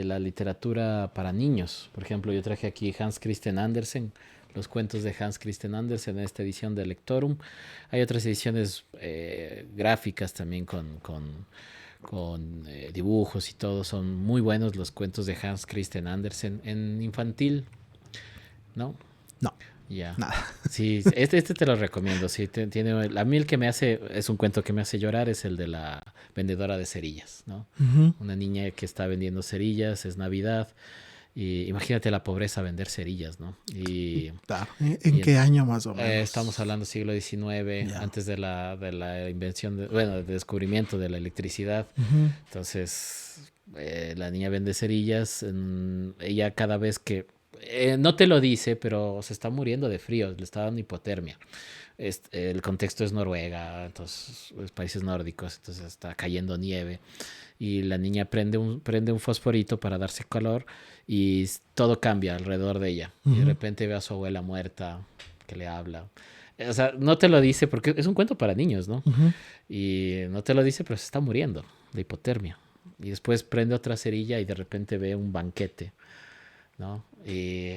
[SPEAKER 1] la literatura para niños. Por ejemplo, yo traje aquí Hans Christian Andersen, los cuentos de Hans Christian Andersen en esta edición de Lectorum. Hay otras ediciones gráficas también con dibujos y todo. Son muy buenos los cuentos de Hans Christian Andersen en infantil, ¿no?
[SPEAKER 2] No,
[SPEAKER 1] Ya.
[SPEAKER 2] nada.
[SPEAKER 1] Sí, este te lo recomiendo. Sí, tiene, a mí el que me hace, es un cuento que me hace llorar, es el de la vendedora de cerillas, ¿no?
[SPEAKER 2] Uh -huh.
[SPEAKER 1] Una niña que está vendiendo cerillas, es Navidad, y imagínate la pobreza vender cerillas, ¿no?
[SPEAKER 2] Claro.
[SPEAKER 1] Y
[SPEAKER 2] ¿En qué año más o
[SPEAKER 1] estamos
[SPEAKER 2] menos?
[SPEAKER 1] hablando siglo XIX,
[SPEAKER 2] Ya.
[SPEAKER 1] antes de la invención, bueno, del descubrimiento de la electricidad.
[SPEAKER 2] Uh -huh.
[SPEAKER 1] Entonces, la niña vende cerillas, ella cada vez que no te lo dice, pero se está muriendo de frío, le está dando hipotermia. El contexto es Noruega, entonces los países nórdicos, entonces está cayendo nieve y la niña prende un fosforito para darse calor y todo cambia alrededor de ella. Y de
[SPEAKER 2] Ujú.
[SPEAKER 1] repente ve a su abuela muerta que le habla. O sea, no te lo dice porque es un cuento para niños, ¿no?
[SPEAKER 2] Ujú.
[SPEAKER 1] Y no te lo dice, pero se está muriendo de hipotermia. Y después prende otra cerilla y de repente ve un banquete, ¿no? Y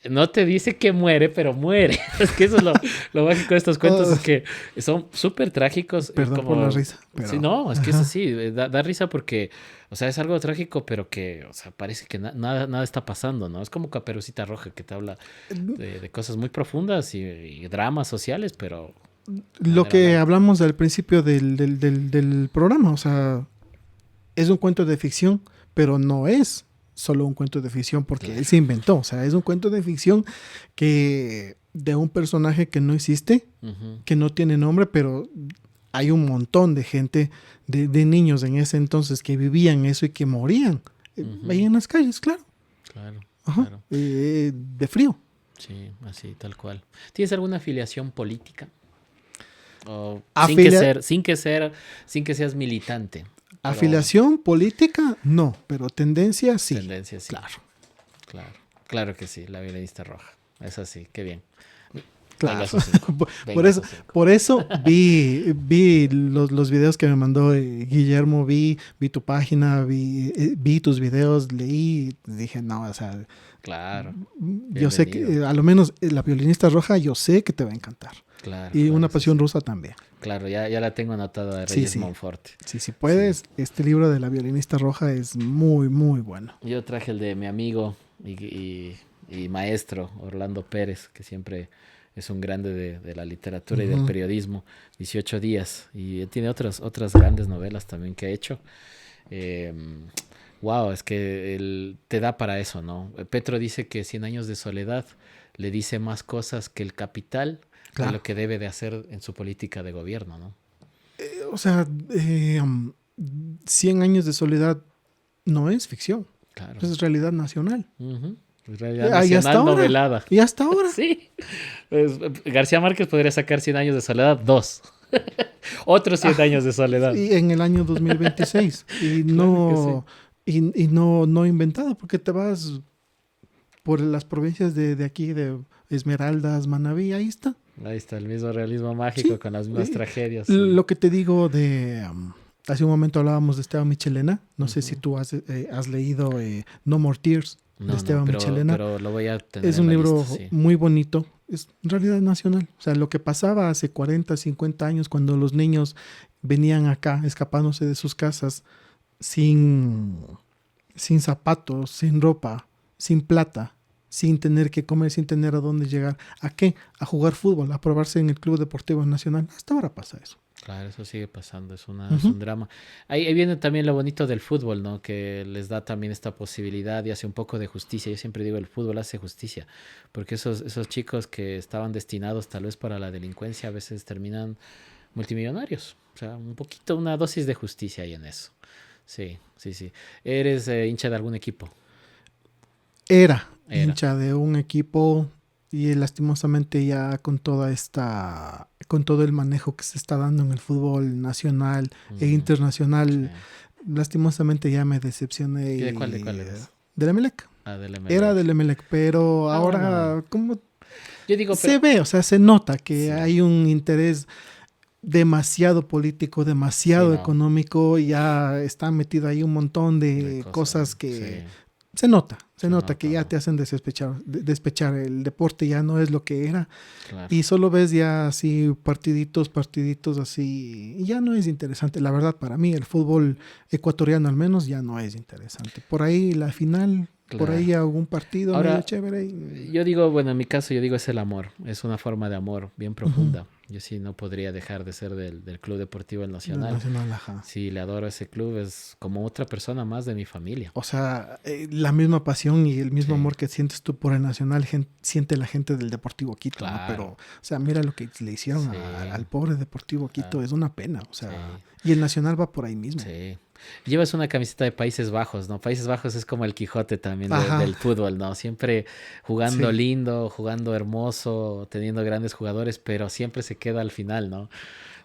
[SPEAKER 1] no te dice que muere, pero muere. Es que eso es lo mágico de estos cuentos,
[SPEAKER 2] Oh,
[SPEAKER 1] es que son súper trágicos.
[SPEAKER 2] perdón por la
[SPEAKER 1] Como,
[SPEAKER 2] risa,
[SPEAKER 1] sí,
[SPEAKER 2] pero...
[SPEAKER 1] no, es que es
[SPEAKER 2] Ajá.
[SPEAKER 1] así, da risa porque, o sea, es algo trágico, pero que, o sea, parece que nada está pasando, ¿no? Es como Caperucita Roja que te habla de cosas muy profundas y dramas sociales, pero de
[SPEAKER 2] Lo
[SPEAKER 1] manera
[SPEAKER 2] que
[SPEAKER 1] light.
[SPEAKER 2] hablamos al principio del programa, o sea, es un cuento de ficción, pero no es solo un cuento de ficción porque él
[SPEAKER 1] Claro.
[SPEAKER 2] se inventó. O sea, es un cuento de ficción que de un personaje que no existe,
[SPEAKER 1] Ujú,
[SPEAKER 2] que no tiene nombre, pero hay un montón de gente, de niños en ese entonces que vivían eso y que morían
[SPEAKER 1] ujú,
[SPEAKER 2] ahí en las calles, claro.
[SPEAKER 1] claro,
[SPEAKER 2] Ajá,
[SPEAKER 1] claro.
[SPEAKER 2] de frío.
[SPEAKER 1] Sí, así, tal cual. ¿Tienes alguna afiliación política? O
[SPEAKER 2] Afilia-
[SPEAKER 1] sin que seas militante, pero
[SPEAKER 2] Afiliación política, no, pero tendencia sí.
[SPEAKER 1] tendencia sí.
[SPEAKER 2] Claro,
[SPEAKER 1] Claro, claro que sí, la violinista roja. Es así, qué bien. Venga,
[SPEAKER 2] claro.
[SPEAKER 1] esos cinco.
[SPEAKER 2] Por
[SPEAKER 1] Venga,
[SPEAKER 2] eso,
[SPEAKER 1] esos cinco.
[SPEAKER 2] por eso vi los videos que me mandó Guillermo, vi tu página, vi tus videos, leí, dije, no, o sea,
[SPEAKER 1] Claro,
[SPEAKER 2] yo sé que
[SPEAKER 1] bienvenido.
[SPEAKER 2] a lo menos la violinista roja, yo sé que te va a encantar.
[SPEAKER 1] Claro,
[SPEAKER 2] Y
[SPEAKER 1] claro,
[SPEAKER 2] una
[SPEAKER 1] sí,
[SPEAKER 2] pasión
[SPEAKER 1] sí.
[SPEAKER 2] rusa también.
[SPEAKER 1] Claro, ya la tengo anotada de
[SPEAKER 2] Sí,
[SPEAKER 1] Reyes
[SPEAKER 2] sí,
[SPEAKER 1] Monforte.
[SPEAKER 2] sí, si
[SPEAKER 1] Sí.
[SPEAKER 2] puedes, este libro de la violinista roja es muy, muy bueno.
[SPEAKER 1] Yo traje el de mi amigo y maestro Orlando Pérez, que siempre es un grande de la literatura y del
[SPEAKER 2] Ujú.
[SPEAKER 1] periodismo, 18 días. Y tiene otras grandes novelas también que ha hecho. Eh, wow, es que él te da para eso, ¿no? Petro dice que Cien años de soledad le dice más cosas que el Capital de
[SPEAKER 2] Claro.
[SPEAKER 1] lo que debe de hacer en su política de gobierno, ¿no?
[SPEAKER 2] O sea, 100 años de soledad no es ficción,
[SPEAKER 1] Claro.
[SPEAKER 2] es realidad nacional.
[SPEAKER 1] Ujú. Realidad
[SPEAKER 2] Y hasta
[SPEAKER 1] nacional
[SPEAKER 2] ahora,
[SPEAKER 1] novelada.
[SPEAKER 2] y hasta ahora.
[SPEAKER 1] Sí. Pues, García Márquez podría sacar Cien años de soledad 2. Otros 100
[SPEAKER 2] Ah,
[SPEAKER 1] años de soledad.
[SPEAKER 2] y en el año 2026.
[SPEAKER 1] Claro que sí.
[SPEAKER 2] Y no, no inventado, porque te vas por las provincias de aquí, de Esmeraldas, Manabí, ahí está.
[SPEAKER 1] Ahí está el mismo realismo mágico
[SPEAKER 2] Sí.
[SPEAKER 1] con las mismas
[SPEAKER 2] Y
[SPEAKER 1] tragedias. Y...
[SPEAKER 2] lo que te digo hace un momento hablábamos de Esteban Michelena. No sé si
[SPEAKER 1] Ujú.
[SPEAKER 2] tú has leído No More Tears de
[SPEAKER 1] No,
[SPEAKER 2] Esteban Michelena.
[SPEAKER 1] pero lo voy a tener
[SPEAKER 2] Es
[SPEAKER 1] en
[SPEAKER 2] un
[SPEAKER 1] la lista,
[SPEAKER 2] libro
[SPEAKER 1] sí.
[SPEAKER 2] muy bonito. Es realidad nacional. O sea, lo que pasaba hace 40, 50 años cuando los niños venían acá escapándose de sus casas sin, sin zapatos, sin ropa, sin plata, sin tener que comer, sin tener a dónde llegar. ¿A qué? A jugar fútbol, a probarse en el Club Deportivo Nacional. Hasta ahora pasa eso.
[SPEAKER 1] Claro, eso sigue pasando, es
[SPEAKER 2] Ujú.
[SPEAKER 1] un drama. Ahí viene también lo bonito del fútbol, ¿no? Que les da también esta posibilidad y hace un poco de justicia. Yo siempre digo, el fútbol hace justicia, porque esos chicos que estaban destinados tal vez para la delincuencia a veces terminan multimillonarios. O sea, un poquito, una dosis de justicia hay en eso. Sí, sí, sí. ¿Eres hincha de algún equipo?
[SPEAKER 2] Era
[SPEAKER 1] Era.
[SPEAKER 2] hincha de un equipo y lastimosamente ya con todo el manejo que se está dando en el fútbol nacional e
[SPEAKER 1] Mm, sí.
[SPEAKER 2] internacional, lastimosamente ya me decepcioné
[SPEAKER 1] ¿Y de cuál eres?
[SPEAKER 2] del Emelec.
[SPEAKER 1] Del
[SPEAKER 2] Era
[SPEAKER 1] Emelec.
[SPEAKER 2] del Emelec, pero
[SPEAKER 1] Ah, bueno.
[SPEAKER 2] ahora como
[SPEAKER 1] Yo digo, pero
[SPEAKER 2] se ve, o sea, se nota que
[SPEAKER 1] sí,
[SPEAKER 2] hay un interés demasiado político,
[SPEAKER 1] sí,
[SPEAKER 2] demasiado
[SPEAKER 1] no,
[SPEAKER 2] económico, y ya está metido ahí un montón
[SPEAKER 1] de
[SPEAKER 2] de
[SPEAKER 1] cosas,
[SPEAKER 2] cosas
[SPEAKER 1] sí,
[SPEAKER 2] que se
[SPEAKER 1] se
[SPEAKER 2] nota que
[SPEAKER 1] nota,
[SPEAKER 2] ya
[SPEAKER 1] ¿no?
[SPEAKER 2] te hacen despechar. El deporte ya no es lo que era.
[SPEAKER 1] Claro.
[SPEAKER 2] Y solo ves ya así partiditos así. Y ya no es interesante. La verdad, para mí, el fútbol ecuatoriano al menos ya no es interesante. Por ahí la final, por
[SPEAKER 1] Claro.
[SPEAKER 2] ahí algún partido medio
[SPEAKER 1] Ahora,
[SPEAKER 2] chévere.
[SPEAKER 1] yo digo, bueno, en mi caso yo digo es el amor, es una forma de amor bien
[SPEAKER 2] Ujú.
[SPEAKER 1] profunda. Yo sí no podría dejar de ser del Club Deportivo El
[SPEAKER 2] Del
[SPEAKER 1] Nacional.
[SPEAKER 2] Nacional, ajá.
[SPEAKER 1] Sí, le adoro a ese club, es como otra persona más de mi familia.
[SPEAKER 2] O sea, la misma pasión y el mismo
[SPEAKER 1] Sí,
[SPEAKER 2] amor que sientes tú por el Nacional, siente la gente del Deportivo Quito, ¿no? Pero,
[SPEAKER 1] claro,
[SPEAKER 2] o sea, mira lo que le hicieron
[SPEAKER 1] sí,
[SPEAKER 2] al pobre Deportivo
[SPEAKER 1] ah,
[SPEAKER 2] Quito, es una pena, o
[SPEAKER 1] sí,
[SPEAKER 2] sea, y el Nacional va por ahí mismo.
[SPEAKER 1] sí. Llevas una camiseta de Países Bajos, ¿no? Países Bajos es como el Quijote también
[SPEAKER 2] Ajá,
[SPEAKER 1] del fútbol, ¿no? Siempre jugando
[SPEAKER 2] sí.
[SPEAKER 1] lindo, jugando hermoso, teniendo grandes jugadores, pero siempre se queda al final, ¿no?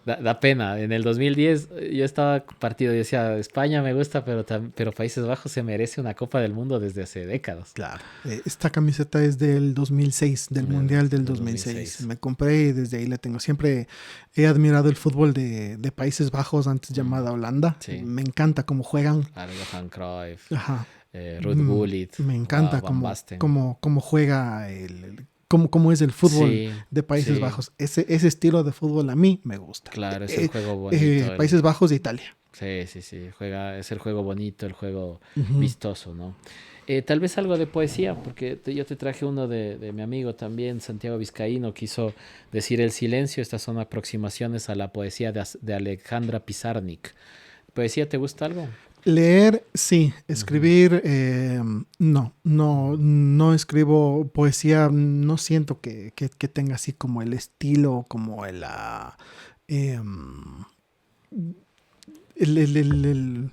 [SPEAKER 1] Da pena. En el 2010 yo estaba partido y decía, España me gusta, pero Países Bajos se merece una Copa del Mundo desde hace décadas.
[SPEAKER 2] Claro. Esta camiseta es del 2006, del Mundial del
[SPEAKER 1] Del
[SPEAKER 2] 2006.
[SPEAKER 1] 2006.
[SPEAKER 2] Me compré y desde ahí la tengo. Siempre he admirado el fútbol de Países Bajos, antes llamada Holanda.
[SPEAKER 1] Sí,
[SPEAKER 2] Me encanta cómo juegan.
[SPEAKER 1] claro, Johan Cruyff,
[SPEAKER 2] Ajá.
[SPEAKER 1] Ruud Gullit,
[SPEAKER 2] Me
[SPEAKER 1] wow,
[SPEAKER 2] encanta
[SPEAKER 1] Van
[SPEAKER 2] cómo,
[SPEAKER 1] Basten.
[SPEAKER 2] cómo juega cómo es el fútbol
[SPEAKER 1] Sí,
[SPEAKER 2] de Países
[SPEAKER 1] sí,
[SPEAKER 2] Bajos. Ese estilo de fútbol a mí me gusta.
[SPEAKER 1] claro, es el juego bonito,
[SPEAKER 2] Países Bajos de Italia.
[SPEAKER 1] sí, sí, sí, es el juego bonito, el juego
[SPEAKER 2] Ujú.
[SPEAKER 1] vistoso, ¿no? Tal vez algo de poesía, porque yo te traje uno de mi amigo también, Santiago Vizcaíno, quiso decir El silencio. Estas son aproximaciones a la poesía de Alejandra Pizarnik. ¿Poesía te gusta algo?
[SPEAKER 2] Leer, sí.
[SPEAKER 1] Ujú.
[SPEAKER 2] Escribir, no escribo poesía. No siento que tenga así como el estilo, como em, el-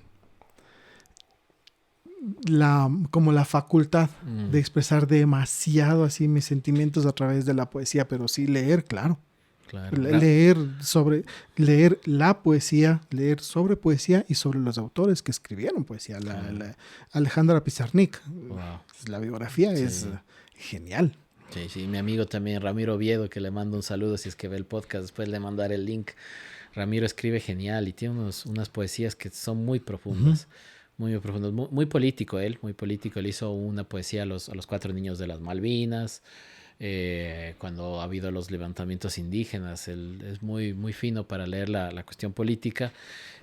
[SPEAKER 2] como la facultad
[SPEAKER 1] Mm,
[SPEAKER 2] de expresar demasiado así mis sentimientos a través de la poesía, pero sí leer, claro.
[SPEAKER 1] claro.
[SPEAKER 2] Le- Leer sobre, leer la poesía, leer sobre poesía y sobre los autores que escribieron poesía.
[SPEAKER 1] Claro.
[SPEAKER 2] Alejandra Pizarnik,
[SPEAKER 1] Wow.
[SPEAKER 2] la biografía es
[SPEAKER 1] Sí.
[SPEAKER 2] genial.
[SPEAKER 1] Sí, sí, mi amigo también, Ramiro Oviedo, que le mando un saludo si es que ve el podcast, después le mandaré el link. Ramiro escribe genial y tiene unas poesías que son muy
[SPEAKER 2] Ujú.
[SPEAKER 1] profundas, muy profundas, muy político él, muy político. Él hizo una poesía a los 4 niños de las Malvinas, cuando ha habido los levantamientos indígenas. Él es muy fino para leer la cuestión política,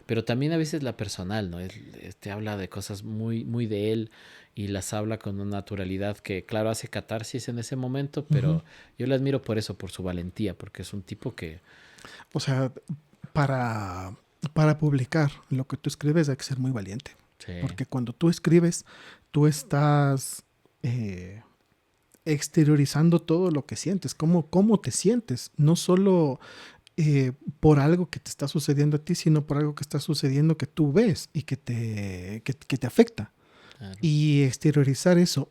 [SPEAKER 1] pero también a veces la personal, ¿no? Él te habla de cosas muy de él y las habla con una naturalidad que, claro, hace catarsis en ese momento,
[SPEAKER 2] Ujú.
[SPEAKER 1] pero yo le admiro por eso, por su valentía, porque es un tipo que...
[SPEAKER 2] O sea, para, para publicar lo que tú escribes hay que ser muy valiente.
[SPEAKER 1] Sí,
[SPEAKER 2] Porque cuando tú escribes, tú estás eh, exteriorizando todo lo que sientes, cómo te sientes, no solo por algo que te está sucediendo a ti, sino por algo que está sucediendo que tú ves y que te afecta.
[SPEAKER 1] claro.
[SPEAKER 2] Y exteriorizar eso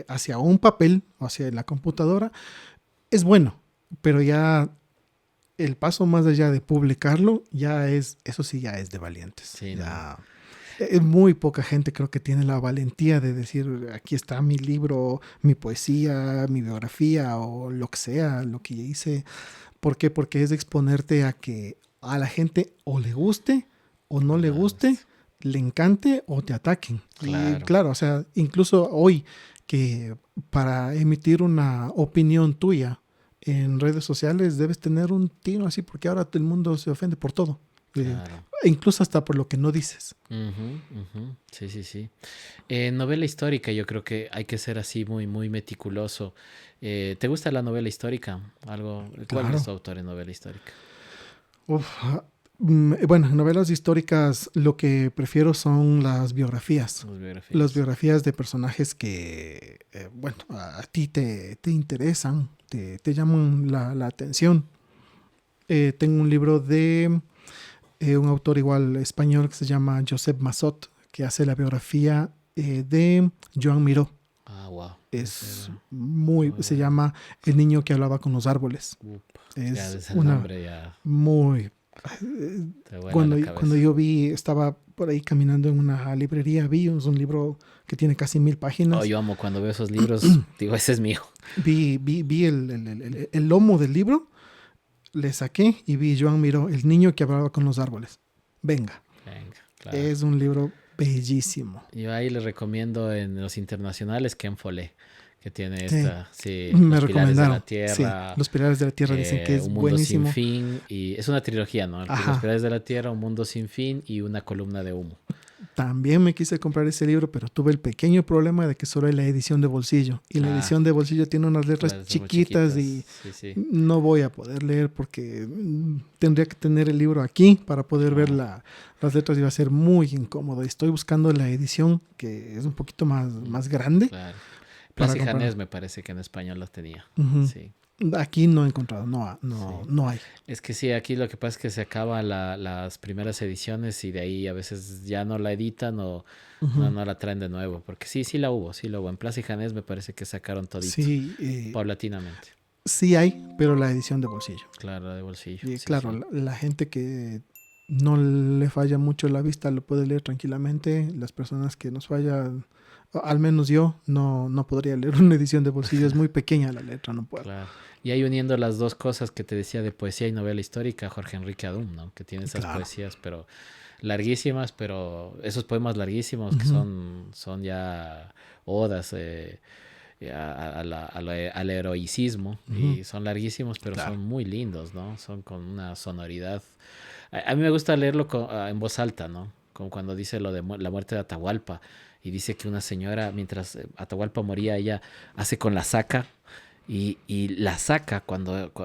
[SPEAKER 2] hacia un papel, hacia la computadora, es bueno, pero ya el paso más allá de publicarlo, eso sí ya es de valientes.
[SPEAKER 1] Sí, no.
[SPEAKER 2] Ya muy poca gente creo que tiene la valentía de decir, aquí está mi libro, mi poesía, mi biografía o lo que sea, lo que hice. ¿Por qué? Porque es exponerte a que a la gente o le guste o no
[SPEAKER 1] No
[SPEAKER 2] le
[SPEAKER 1] le
[SPEAKER 2] guste,
[SPEAKER 1] gusta.
[SPEAKER 2] le encante o te ataquen. Y
[SPEAKER 1] Claro.
[SPEAKER 2] claro, o sea, incluso hoy que para emitir una opinión tuya en redes sociales debes tener un tino así porque ahora el mundo se ofende por todo.
[SPEAKER 1] Claro.
[SPEAKER 2] Incluso hasta por lo que no dices.
[SPEAKER 1] Ujú, ujú. Sí, sí, sí. Novela histórica, yo creo que hay que ser así muy meticuloso. ¿Te gusta la novela histórica? Algo, ¿cuál es
[SPEAKER 2] Claro.
[SPEAKER 1] tu autor en novela histórica?
[SPEAKER 2] Uf, bueno, novelas históricas lo que prefiero son las biografías.
[SPEAKER 1] Las
[SPEAKER 2] Las
[SPEAKER 1] biografías.
[SPEAKER 2] biografías de personajes que, bueno, a ti te interesan, te llaman la atención. Tengo un libro de un autor igual español que se llama Josep Massot, que hace la biografía de Joan Miró.
[SPEAKER 1] Ah, wow. Ese
[SPEAKER 2] Es
[SPEAKER 1] era muy
[SPEAKER 2] se
[SPEAKER 1] bueno.
[SPEAKER 2] llama El niño que hablaba con los árboles.
[SPEAKER 1] Up, ya
[SPEAKER 2] Es
[SPEAKER 1] desde el
[SPEAKER 2] una
[SPEAKER 1] nombre ya
[SPEAKER 2] muy...
[SPEAKER 1] te vuela la
[SPEAKER 2] Cuando
[SPEAKER 1] cabeza.
[SPEAKER 2] yo estaba por ahí caminando en una librería, es un libro que tiene casi 1000 páginas.
[SPEAKER 1] Oh, yo amo cuando veo esos libros, digo, ese es mío.
[SPEAKER 2] Vi el lomo del libro, le saqué y vi Joan Miró, el niño que hablaba con los árboles. Venga,
[SPEAKER 1] Venga, claro.
[SPEAKER 2] es un libro bellísimo.
[SPEAKER 1] Yo ahí le recomiendo en los internacionales Ken Follett, que tiene
[SPEAKER 2] Sí,
[SPEAKER 1] esta, sí,
[SPEAKER 2] me
[SPEAKER 1] Los Pilares de la
[SPEAKER 2] recomendaron. Sí,
[SPEAKER 1] Tierra,
[SPEAKER 2] Los Pilares de la Tierra dicen que es
[SPEAKER 1] Un Mundo Sin
[SPEAKER 2] buenísimo.
[SPEAKER 1] Fin, y es una trilogía, ¿no? Los
[SPEAKER 2] Ajá.
[SPEAKER 1] Pilares de la Tierra, Un Mundo Sin Fin y Una Columna de Humo.
[SPEAKER 2] También me quise comprar ese libro, pero tuve el pequeño problema de que solo hay la edición de bolsillo. Y la
[SPEAKER 1] Ah,
[SPEAKER 2] edición de bolsillo tiene unas letras
[SPEAKER 1] las muy
[SPEAKER 2] chiquitas
[SPEAKER 1] chiquitas,
[SPEAKER 2] y
[SPEAKER 1] sí, sí,
[SPEAKER 2] no voy a poder leer porque tendría que tener el libro aquí para poder ver
[SPEAKER 1] claro.
[SPEAKER 2] las letras y va a ser muy incómodo. Y estoy buscando la edición que es un poquito más
[SPEAKER 1] Mm,
[SPEAKER 2] más grande
[SPEAKER 1] claro.
[SPEAKER 2] para
[SPEAKER 1] Plaza y
[SPEAKER 2] comprar.
[SPEAKER 1] Janés me parece que en español las tenía,
[SPEAKER 2] Ujú.
[SPEAKER 1] sí.
[SPEAKER 2] Aquí no he encontrado,
[SPEAKER 1] Sí.
[SPEAKER 2] no hay.
[SPEAKER 1] Es que sí, aquí lo que pasa es que se acaban las primeras ediciones y de ahí a veces ya no la editan o
[SPEAKER 2] Ujú.
[SPEAKER 1] no la traen de nuevo. Porque sí, sí la hubo. En Plaza y Janés me parece que sacaron todito,
[SPEAKER 2] Sí,
[SPEAKER 1] paulatinamente.
[SPEAKER 2] sí hay, pero la edición de bolsillo.
[SPEAKER 1] Claro, de bolsillo,
[SPEAKER 2] Y
[SPEAKER 1] sí,
[SPEAKER 2] claro,
[SPEAKER 1] sí.
[SPEAKER 2] la gente que no le falla mucho la vista lo puede leer tranquilamente. Las personas que nos fallan, al menos yo, no podría leer una edición de bolsillo. Es muy pequeña la letra, no puedo.
[SPEAKER 1] Claro. Y ahí uniendo las dos cosas que te decía de poesía y novela histórica, Jorge Enrique Adum, ¿no? Que tiene esas
[SPEAKER 2] Claro.
[SPEAKER 1] poesías, pero larguísimas, pero esos poemas larguísimos que
[SPEAKER 2] Ujú.
[SPEAKER 1] son ya odas al heroicismo
[SPEAKER 2] Ujú.
[SPEAKER 1] y son larguísimos, pero
[SPEAKER 2] Claro.
[SPEAKER 1] son muy lindos, ¿no? Son con una sonoridad. A mí me gusta leerlo en voz alta, ¿no? Como cuando dice lo de la muerte de Atahualpa y dice que una señora, mientras Atahualpa moría, ella hace con la saca y la saca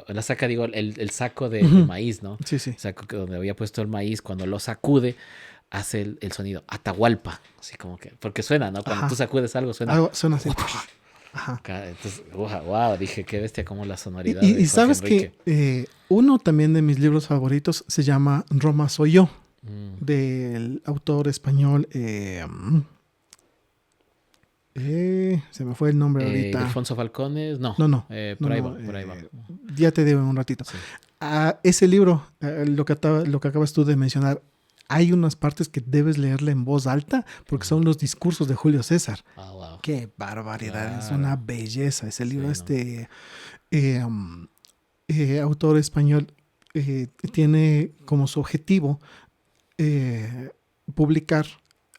[SPEAKER 1] la saca, digo, el saco de
[SPEAKER 2] Ujú.
[SPEAKER 1] maíz, ¿no?
[SPEAKER 2] Sí, sí.
[SPEAKER 1] El saco donde había puesto el maíz, cuando lo sacude, hace el sonido Atahualpa, así como que, porque suena, ¿no? Cuando tú
[SPEAKER 2] Ajá.
[SPEAKER 1] sacudes algo suena.
[SPEAKER 2] Algo suena así. Ajá.
[SPEAKER 1] Entonces, wow, dije, qué bestia como la
[SPEAKER 2] Y,
[SPEAKER 1] sonoridad
[SPEAKER 2] y-
[SPEAKER 1] de
[SPEAKER 2] y
[SPEAKER 1] Jorge
[SPEAKER 2] sabes
[SPEAKER 1] Enrique.
[SPEAKER 2] que uno también de mis libros favoritos se llama Roma soy yo,
[SPEAKER 1] Mm.
[SPEAKER 2] del autor español. Se me fue el nombre ahorita.
[SPEAKER 1] Ildefonso Falcones, no,
[SPEAKER 2] No, no, no,
[SPEAKER 1] por ahí
[SPEAKER 2] no.
[SPEAKER 1] va, por ahí va.
[SPEAKER 2] Ya te debo un ratito.
[SPEAKER 1] Sí.
[SPEAKER 2] Ese libro, lo que acabas tú de mencionar, hay unas partes que debes leerle en voz alta porque
[SPEAKER 1] Ujú.
[SPEAKER 2] son los discursos de Julio César.
[SPEAKER 1] Ah, wow.
[SPEAKER 2] Qué barbaridad, es
[SPEAKER 1] Claro.
[SPEAKER 2] una belleza ese libro.
[SPEAKER 1] Sí, ¿no?
[SPEAKER 2] Autor español tiene como su objetivo publicar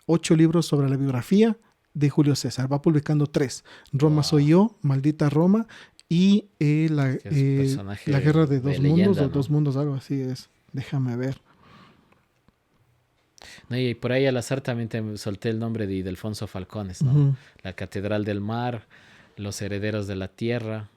[SPEAKER 2] 8 libros sobre la biografía de Julio César. Va publicando 3. Roma soy
[SPEAKER 1] Wow.
[SPEAKER 2] yo, Maldita Roma y
[SPEAKER 1] Es que es un
[SPEAKER 2] la Guerra
[SPEAKER 1] personaje
[SPEAKER 2] de
[SPEAKER 1] de
[SPEAKER 2] dos mundos
[SPEAKER 1] leyenda,
[SPEAKER 2] o Dos
[SPEAKER 1] ¿no?
[SPEAKER 2] mundos, algo así es. Déjame ver.
[SPEAKER 1] No, y por ahí al azar también te solté el nombre de Ildefonso Falcones, ¿no?
[SPEAKER 2] Ujú.
[SPEAKER 1] La Catedral del Mar, Los Herederos de la Tierra.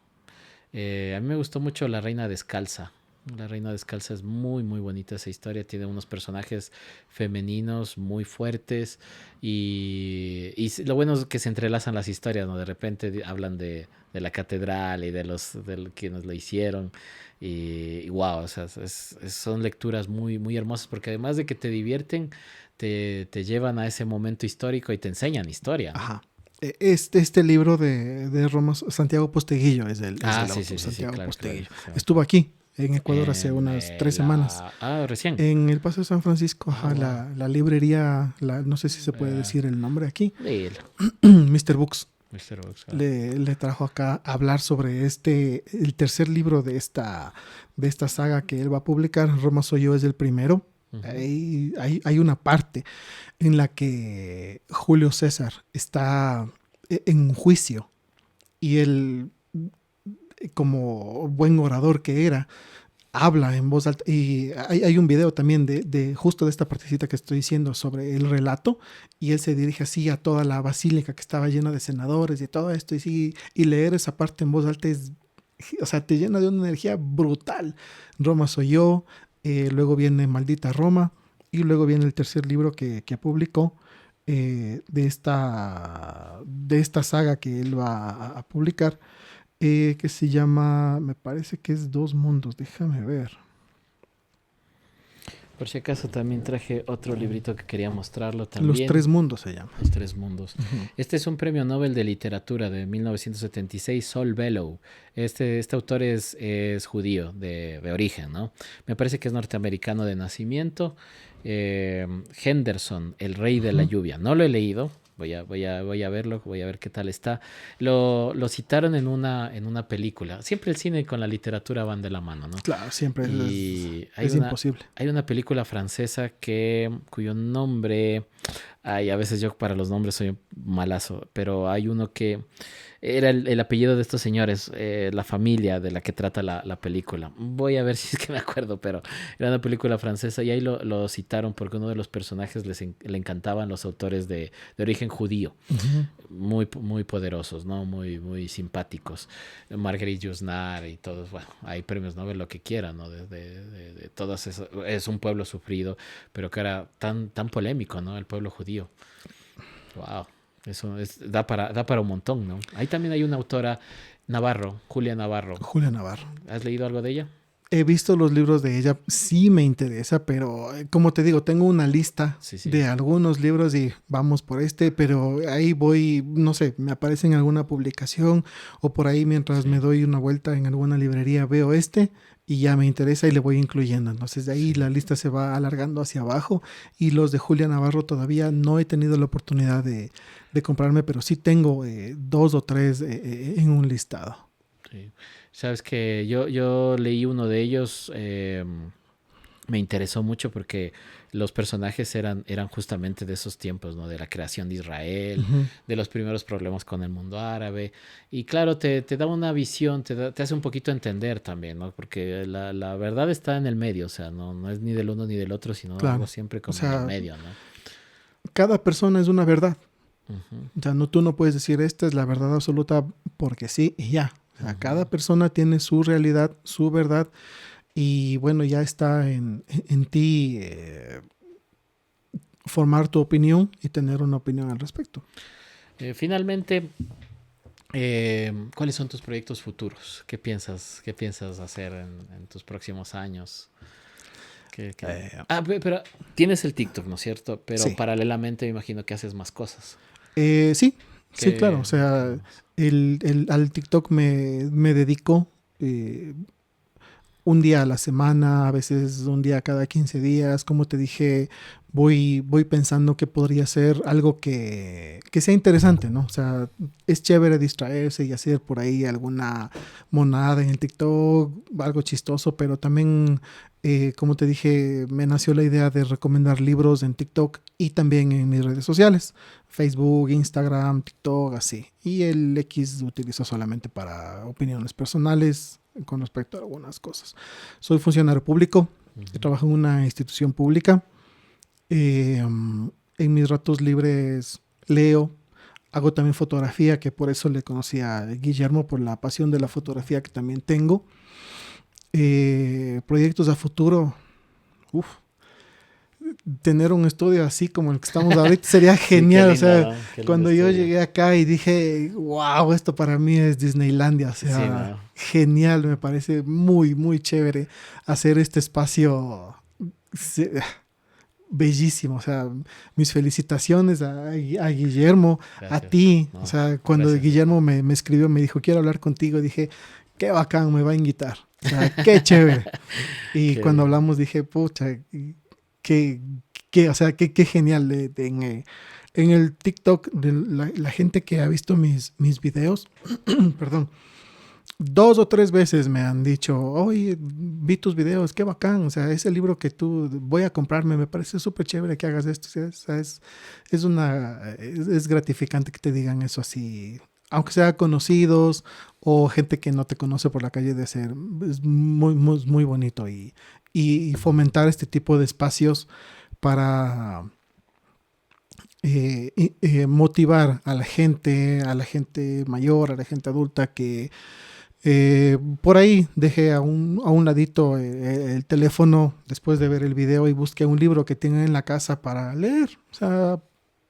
[SPEAKER 1] A mí me gustó mucho La Reina Descalza. La Reina Descalza es muy, muy bonita esa historia. Tiene unos personajes femeninos muy fuertes lo bueno es que se entrelazan las historias, ¿no? De repente hablan de la catedral y de quienes lo hicieron. Y wow, o sea, son lecturas muy, muy hermosas porque además de que te divierten, te llevan a ese momento histórico y te enseñan historia, ¿no?
[SPEAKER 2] Ajá. Este libro de Roma, Santiago Posteguillo es
[SPEAKER 1] Ah,
[SPEAKER 2] del
[SPEAKER 1] sí,
[SPEAKER 2] autor,
[SPEAKER 1] sí, sí, sí,
[SPEAKER 2] Santiago
[SPEAKER 1] claro, claro.
[SPEAKER 2] Posteguillo.
[SPEAKER 1] Sí.
[SPEAKER 2] Estuvo aquí en Ecuador hace unas 3 semanas.
[SPEAKER 1] Recién.
[SPEAKER 2] En el Paseo San Francisco,
[SPEAKER 1] Ah,
[SPEAKER 2] ajá,
[SPEAKER 1] wow.
[SPEAKER 2] la librería, no sé si se puede
[SPEAKER 1] Eh,
[SPEAKER 2] decir el nombre aquí,
[SPEAKER 1] Dilo,
[SPEAKER 2] Mr. Books,
[SPEAKER 1] Mr. Box.
[SPEAKER 2] le trajo acá a hablar sobre el tercer libro de esta saga que él va a publicar. Roma soy yo es el primero.
[SPEAKER 1] Ujú.
[SPEAKER 2] Hay una parte en la que Julio César está en un juicio y él, como buen orador que era, habla en voz alta. Y hay un video también de justo de esta partecita que estoy diciendo sobre el relato. Y él se dirige así a toda la basílica que estaba llena de senadores y todo esto. Y leer esa parte en voz alta o sea, te llena de una energía brutal. Roma soy yo. Luego viene Maldita Roma. Y luego viene el tercer libro que publicó. De esta saga que él va a publicar, que se llama, me parece que es Dos Mundos, déjame ver.
[SPEAKER 1] Por si acaso también traje otro librito que quería mostrarlo
[SPEAKER 2] Los
[SPEAKER 1] también.
[SPEAKER 2] Tres Mundos se llama.
[SPEAKER 1] Los Tres Mundos.
[SPEAKER 2] Ujú.
[SPEAKER 1] Este es un premio Nobel de literatura de 1976, Saul Bellow. Este autor es judío de origen, ¿no? Me parece que es norteamericano de nacimiento. Henderson, El Rey de la
[SPEAKER 2] Ujú.
[SPEAKER 1] Lluvia. No lo he leído. Voy a verlo, voy a ver qué tal está. Lo citaron en una película. Siempre el cine con la literatura van de la mano, ¿no?
[SPEAKER 2] Claro, siempre
[SPEAKER 1] Y
[SPEAKER 2] es imposible.
[SPEAKER 1] hay una película francesa cuyo nombre, ay, a veces yo para los nombres soy un malazo, pero hay uno que era el apellido de estos señores, la familia de la que trata la película. Voy a ver si es que me acuerdo, pero era una película francesa y ahí lo citaron porque uno de los personajes le encantaban los autores de origen judío,
[SPEAKER 2] Ujú.
[SPEAKER 1] muy, muy poderosos, ¿no? Muy, muy simpáticos. Marguerite Yourcenar y todos, bueno, hay premios Nobel, lo que quieran, ¿no? De todas esas, es un pueblo sufrido, pero que era tan polémico, ¿no? El pueblo judío. Wow. Da para un montón, ¿no? Ahí también hay una autora Navarro, Julia Navarro.
[SPEAKER 2] Julia Navarro.
[SPEAKER 1] ¿Has leído algo de ella?
[SPEAKER 2] He visto los libros de ella, sí me interesa, pero como te digo, tengo una lista
[SPEAKER 1] Sí, sí.
[SPEAKER 2] de algunos libros y vamos por este, pero ahí voy, no sé, me aparece en alguna publicación o por ahí mientras me
[SPEAKER 1] Sí,
[SPEAKER 2] doy una vuelta en alguna librería veo este y ya me interesa y le voy incluyendo. Entonces de ahí
[SPEAKER 1] sí.
[SPEAKER 2] la lista se va alargando hacia abajo y los de Julia Navarro todavía no he tenido la oportunidad de comprarme, pero sí tengo dos o tres en un listado.
[SPEAKER 1] Sí. Sabes que yo leí uno de ellos, me interesó mucho porque los personajes eran justamente de esos tiempos, ¿no? De la creación de Israel,
[SPEAKER 2] Ujú.
[SPEAKER 1] de los primeros problemas con el mundo árabe. Y claro, te da una visión, te hace un poquito entender también, ¿no? Porque la verdad está en el medio, o sea, no es ni del uno ni del otro, sino algo
[SPEAKER 2] Claro.
[SPEAKER 1] siempre
[SPEAKER 2] O
[SPEAKER 1] como en el
[SPEAKER 2] sea,
[SPEAKER 1] medio, ¿no?
[SPEAKER 2] cada persona es una verdad.
[SPEAKER 1] Ujú,
[SPEAKER 2] O sea, no, tú no puedes decir esta es la verdad absoluta porque sí y ya. O sea,
[SPEAKER 1] ujú.
[SPEAKER 2] cada persona tiene su realidad, su verdad y bueno, ya está en ti formar tu opinión y tener una opinión al respecto.
[SPEAKER 1] Finalmente, ¿cuáles son tus proyectos futuros? Qué piensas hacer en tus próximos años?
[SPEAKER 2] Eh,
[SPEAKER 1] Ah, pero tienes el TikTok, ¿no es cierto? Pero
[SPEAKER 2] sí.
[SPEAKER 1] paralelamente me imagino que haces más cosas.
[SPEAKER 2] Sí, sí, claro. O
[SPEAKER 1] ¿Qué
[SPEAKER 2] sea,
[SPEAKER 1] más?
[SPEAKER 2] al TikTok me dedico eh, un día a la semana, a veces un día cada 15 días. Como te dije, voy pensando que podría ser algo que sea interesante, ¿no? O sea, es chévere distraerse y hacer por ahí alguna monada en el TikTok, algo chistoso, pero también, como te dije, me nació la idea de recomendar libros en TikTok y también en mis redes sociales, Facebook, Instagram, TikTok, así. Y el X utilizo solamente para opiniones personales con respecto a algunas cosas. Soy funcionario público,
[SPEAKER 1] Ujú.
[SPEAKER 2] trabajo en una institución pública. En mis ratos libres leo, hago también fotografía, que por eso le conocí a Guillermo, por la pasión de la fotografía que también tengo. Proyectos a futuro, uf, tener un estudio así como el que estamos ahorita sería
[SPEAKER 1] Sí, qué
[SPEAKER 2] genial. O
[SPEAKER 1] lindo,
[SPEAKER 2] sea,
[SPEAKER 1] ¿no? Qué lindo
[SPEAKER 2] cuando yo
[SPEAKER 1] estudio.
[SPEAKER 2] llegué acá y dije, wow, esto para mí es Disneylandia. O
[SPEAKER 1] Sí,
[SPEAKER 2] sea,
[SPEAKER 1] ¿no?
[SPEAKER 2] genial, me parece muy, muy chévere hacer este espacio sí, bellísimo. O sea, mis felicitaciones a Guillermo, a
[SPEAKER 1] Gracias.
[SPEAKER 2] ti. O
[SPEAKER 1] No,
[SPEAKER 2] sea, cuando
[SPEAKER 1] gracias a ti.
[SPEAKER 2] Guillermo me escribió, me dijo, quiero hablar contigo, dije, qué bacán, me va a invitar. O sea, qué chévere. Y
[SPEAKER 1] Qué
[SPEAKER 2] cuando
[SPEAKER 1] bien.
[SPEAKER 2] hablamos dije, pucha, qué, o sea, qué genial. En el TikTok, de la gente que ha visto mis videos, perdón, dos o tres veces me han dicho, oye, vi tus videos, qué bacán. O sea, ese libro que tú voy a comprarme, me parece súper chévere que hagas esto. O sea, es gratificante que te digan eso así, aunque sea conocidos o gente que no te conoce por la calle de ser, es muy, muy, muy bonito y fomentar este tipo de espacios para motivar a la gente mayor, a la gente adulta que por ahí dejé a un ladito el teléfono después de ver el video y busqué un libro que tenga en la casa para leer. O sea,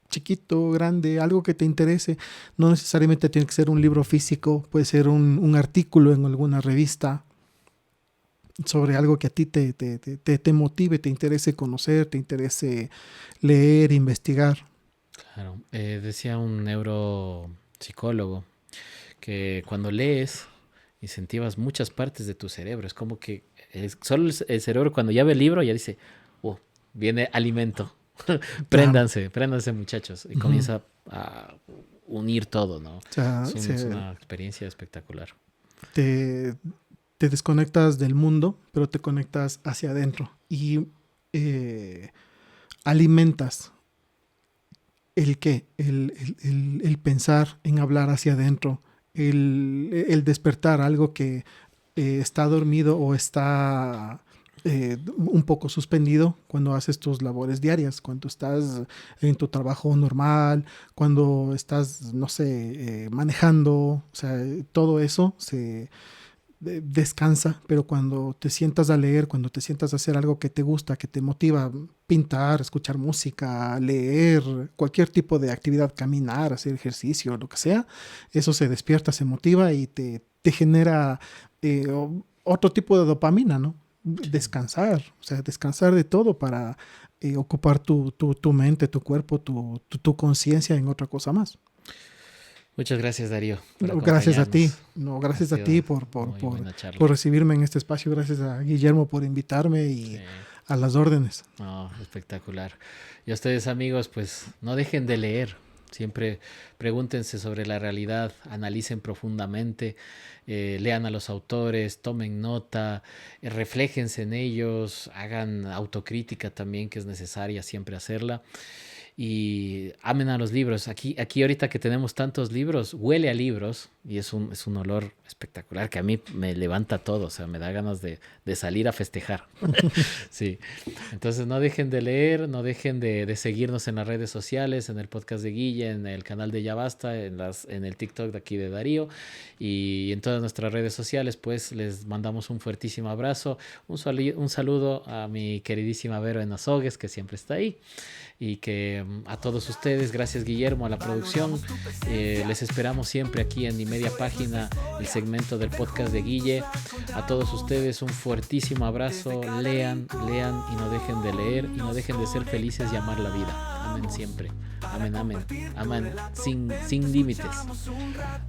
[SPEAKER 2] chiquito, grande, algo que te interese. No necesariamente tiene que ser un libro físico, puede ser un artículo en alguna revista sobre algo que a ti te motive, te interese conocer, te interese leer, investigar.
[SPEAKER 1] Claro. Decía un neuropsicólogo que cuando lees incentivas muchas partes de tu cerebro. Es como que solo el cerebro cuando ya ve el libro ya dice, oh, viene alimento.
[SPEAKER 2] Claro.
[SPEAKER 1] Préndanse muchachos. Y
[SPEAKER 2] Ujú.
[SPEAKER 1] comienza a unir todo, ¿no?
[SPEAKER 2] O sea,
[SPEAKER 1] Es una experiencia espectacular.
[SPEAKER 2] te, te desconectas del mundo, pero te conectas hacia adentro y eh, alimentas el qué, el pensar en hablar hacia adentro, el despertar algo que está dormido o está un poco suspendido cuando haces tus labores diarias, cuando estás en tu trabajo normal, cuando estás, no sé, manejando, o sea, todo eso descansa, pero cuando te sientas a leer, cuando te sientas a hacer algo que te gusta, que te motiva, pintar, escuchar música, leer, cualquier tipo de actividad, caminar, hacer ejercicio, lo que sea, eso se despierta, se motiva y te genera otro tipo de dopamina, ¿no? Descansar, o sea, descansar de todo para ocupar tu mente, tu cuerpo, tu conciencia en otra cosa más.
[SPEAKER 1] Muchas gracias, Darío, por
[SPEAKER 2] No, gracias a ti,
[SPEAKER 1] acompañarnos.
[SPEAKER 2] no,
[SPEAKER 1] Ha
[SPEAKER 2] gracias a
[SPEAKER 1] sido
[SPEAKER 2] ti
[SPEAKER 1] muy buena charla.
[SPEAKER 2] por recibirme en este espacio, gracias a Guillermo por invitarme
[SPEAKER 1] Sí.
[SPEAKER 2] y a las órdenes.
[SPEAKER 1] No, espectacular. Y a ustedes, amigos, pues no dejen de leer. Siempre pregúntense sobre la realidad, analicen profundamente, lean a los autores, tomen nota, refléjense en ellos, hagan autocrítica también, que es necesaria siempre hacerla. Y amen a los libros. Aquí ahorita que tenemos tantos libros, huele a libros y es un olor espectacular que a mí me levanta todo, o sea, me da ganas de salir a festejar. Sí. Entonces no dejen de leer, no dejen de seguirnos en las redes sociales, en el podcast de Guille, en el canal de Ya Basta, en el TikTok de aquí de Darío y en todas nuestras redes sociales, pues les mandamos un fuertísimo abrazo, un saludo a mi queridísima Vero en Azogues, que siempre está ahí. Y que a todos ustedes, gracias Guillermo, a la producción, les esperamos siempre aquí en Mi Media Página, el segmento del podcast de Guille. A todos ustedes un fuertísimo abrazo, lean y no dejen de leer y no dejen de ser felices y amar la vida. Amen siempre, amen, amen sin límites.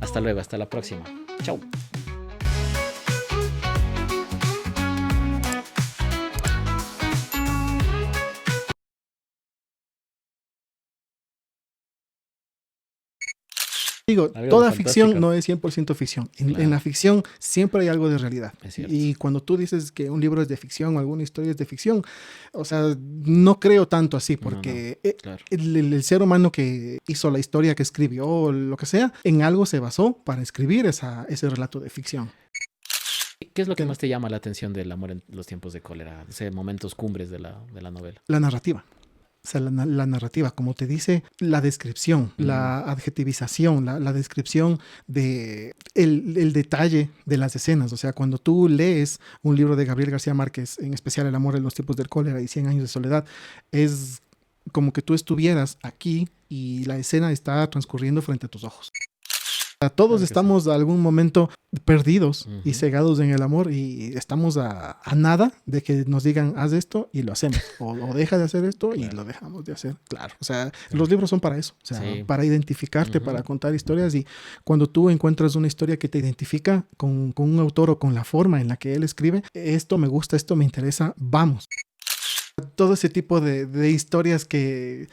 [SPEAKER 1] Hasta luego, hasta la próxima. Chau.
[SPEAKER 2] Digo,
[SPEAKER 1] Algo
[SPEAKER 2] toda
[SPEAKER 1] fantástico.
[SPEAKER 2] ficción no es 100% ficción.
[SPEAKER 1] Claro.
[SPEAKER 2] En la ficción siempre hay algo de realidad.
[SPEAKER 1] Es cierto.
[SPEAKER 2] Y cuando tú dices que un libro es de ficción o alguna historia es de ficción, o sea, no creo tanto así, porque
[SPEAKER 1] Claro.
[SPEAKER 2] el ser humano que hizo la historia, que escribió, lo que sea, en algo se basó para escribir ese relato de ficción.
[SPEAKER 1] ¿Qué es lo que más te llama la atención del amor en los tiempos de cólera? Ese momentos cumbres de la novela.
[SPEAKER 2] La narrativa. O sea, la narrativa, como te dice, la descripción, la adjetivización, la descripción de el detalle de las escenas. O sea, cuando tú lees un libro de Gabriel García Márquez, en especial El amor en los tiempos del cólera y 100 años de soledad, es como que tú estuvieras aquí y la escena está transcurriendo frente a tus ojos. Todos
[SPEAKER 1] Claro que
[SPEAKER 2] estamos a algún momento perdidos y
[SPEAKER 1] Ujú.
[SPEAKER 2] cegados en el amor y estamos a nada de que nos digan haz esto y lo hacemos o deja de hacer esto y
[SPEAKER 1] Claro.
[SPEAKER 2] lo dejamos de hacer. Claro, o sea, los libros son para eso, o sea,
[SPEAKER 1] Sí.
[SPEAKER 2] para identificarte,
[SPEAKER 1] Ujú.
[SPEAKER 2] para contar historias y cuando tú encuentras una historia que te identifica con un autor o con la forma en la que él escribe, esto me gusta, esto me interesa, vamos. Todo ese tipo de historias que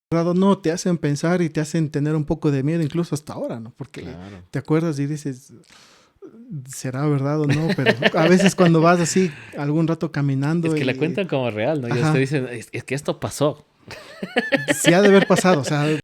[SPEAKER 2] no te hacen pensar y te hacen tener un poco de miedo incluso hasta ahora, ¿no? Porque
[SPEAKER 1] Claro.
[SPEAKER 2] te acuerdas y dices, ¿será verdad o no? Pero a veces cuando vas así algún rato caminando
[SPEAKER 1] Es que
[SPEAKER 2] y
[SPEAKER 1] la cuentan como real, ¿no? Y
[SPEAKER 2] Ajá.
[SPEAKER 1] te dicen, es que esto pasó.
[SPEAKER 2] sí ha de haber pasado, o sea,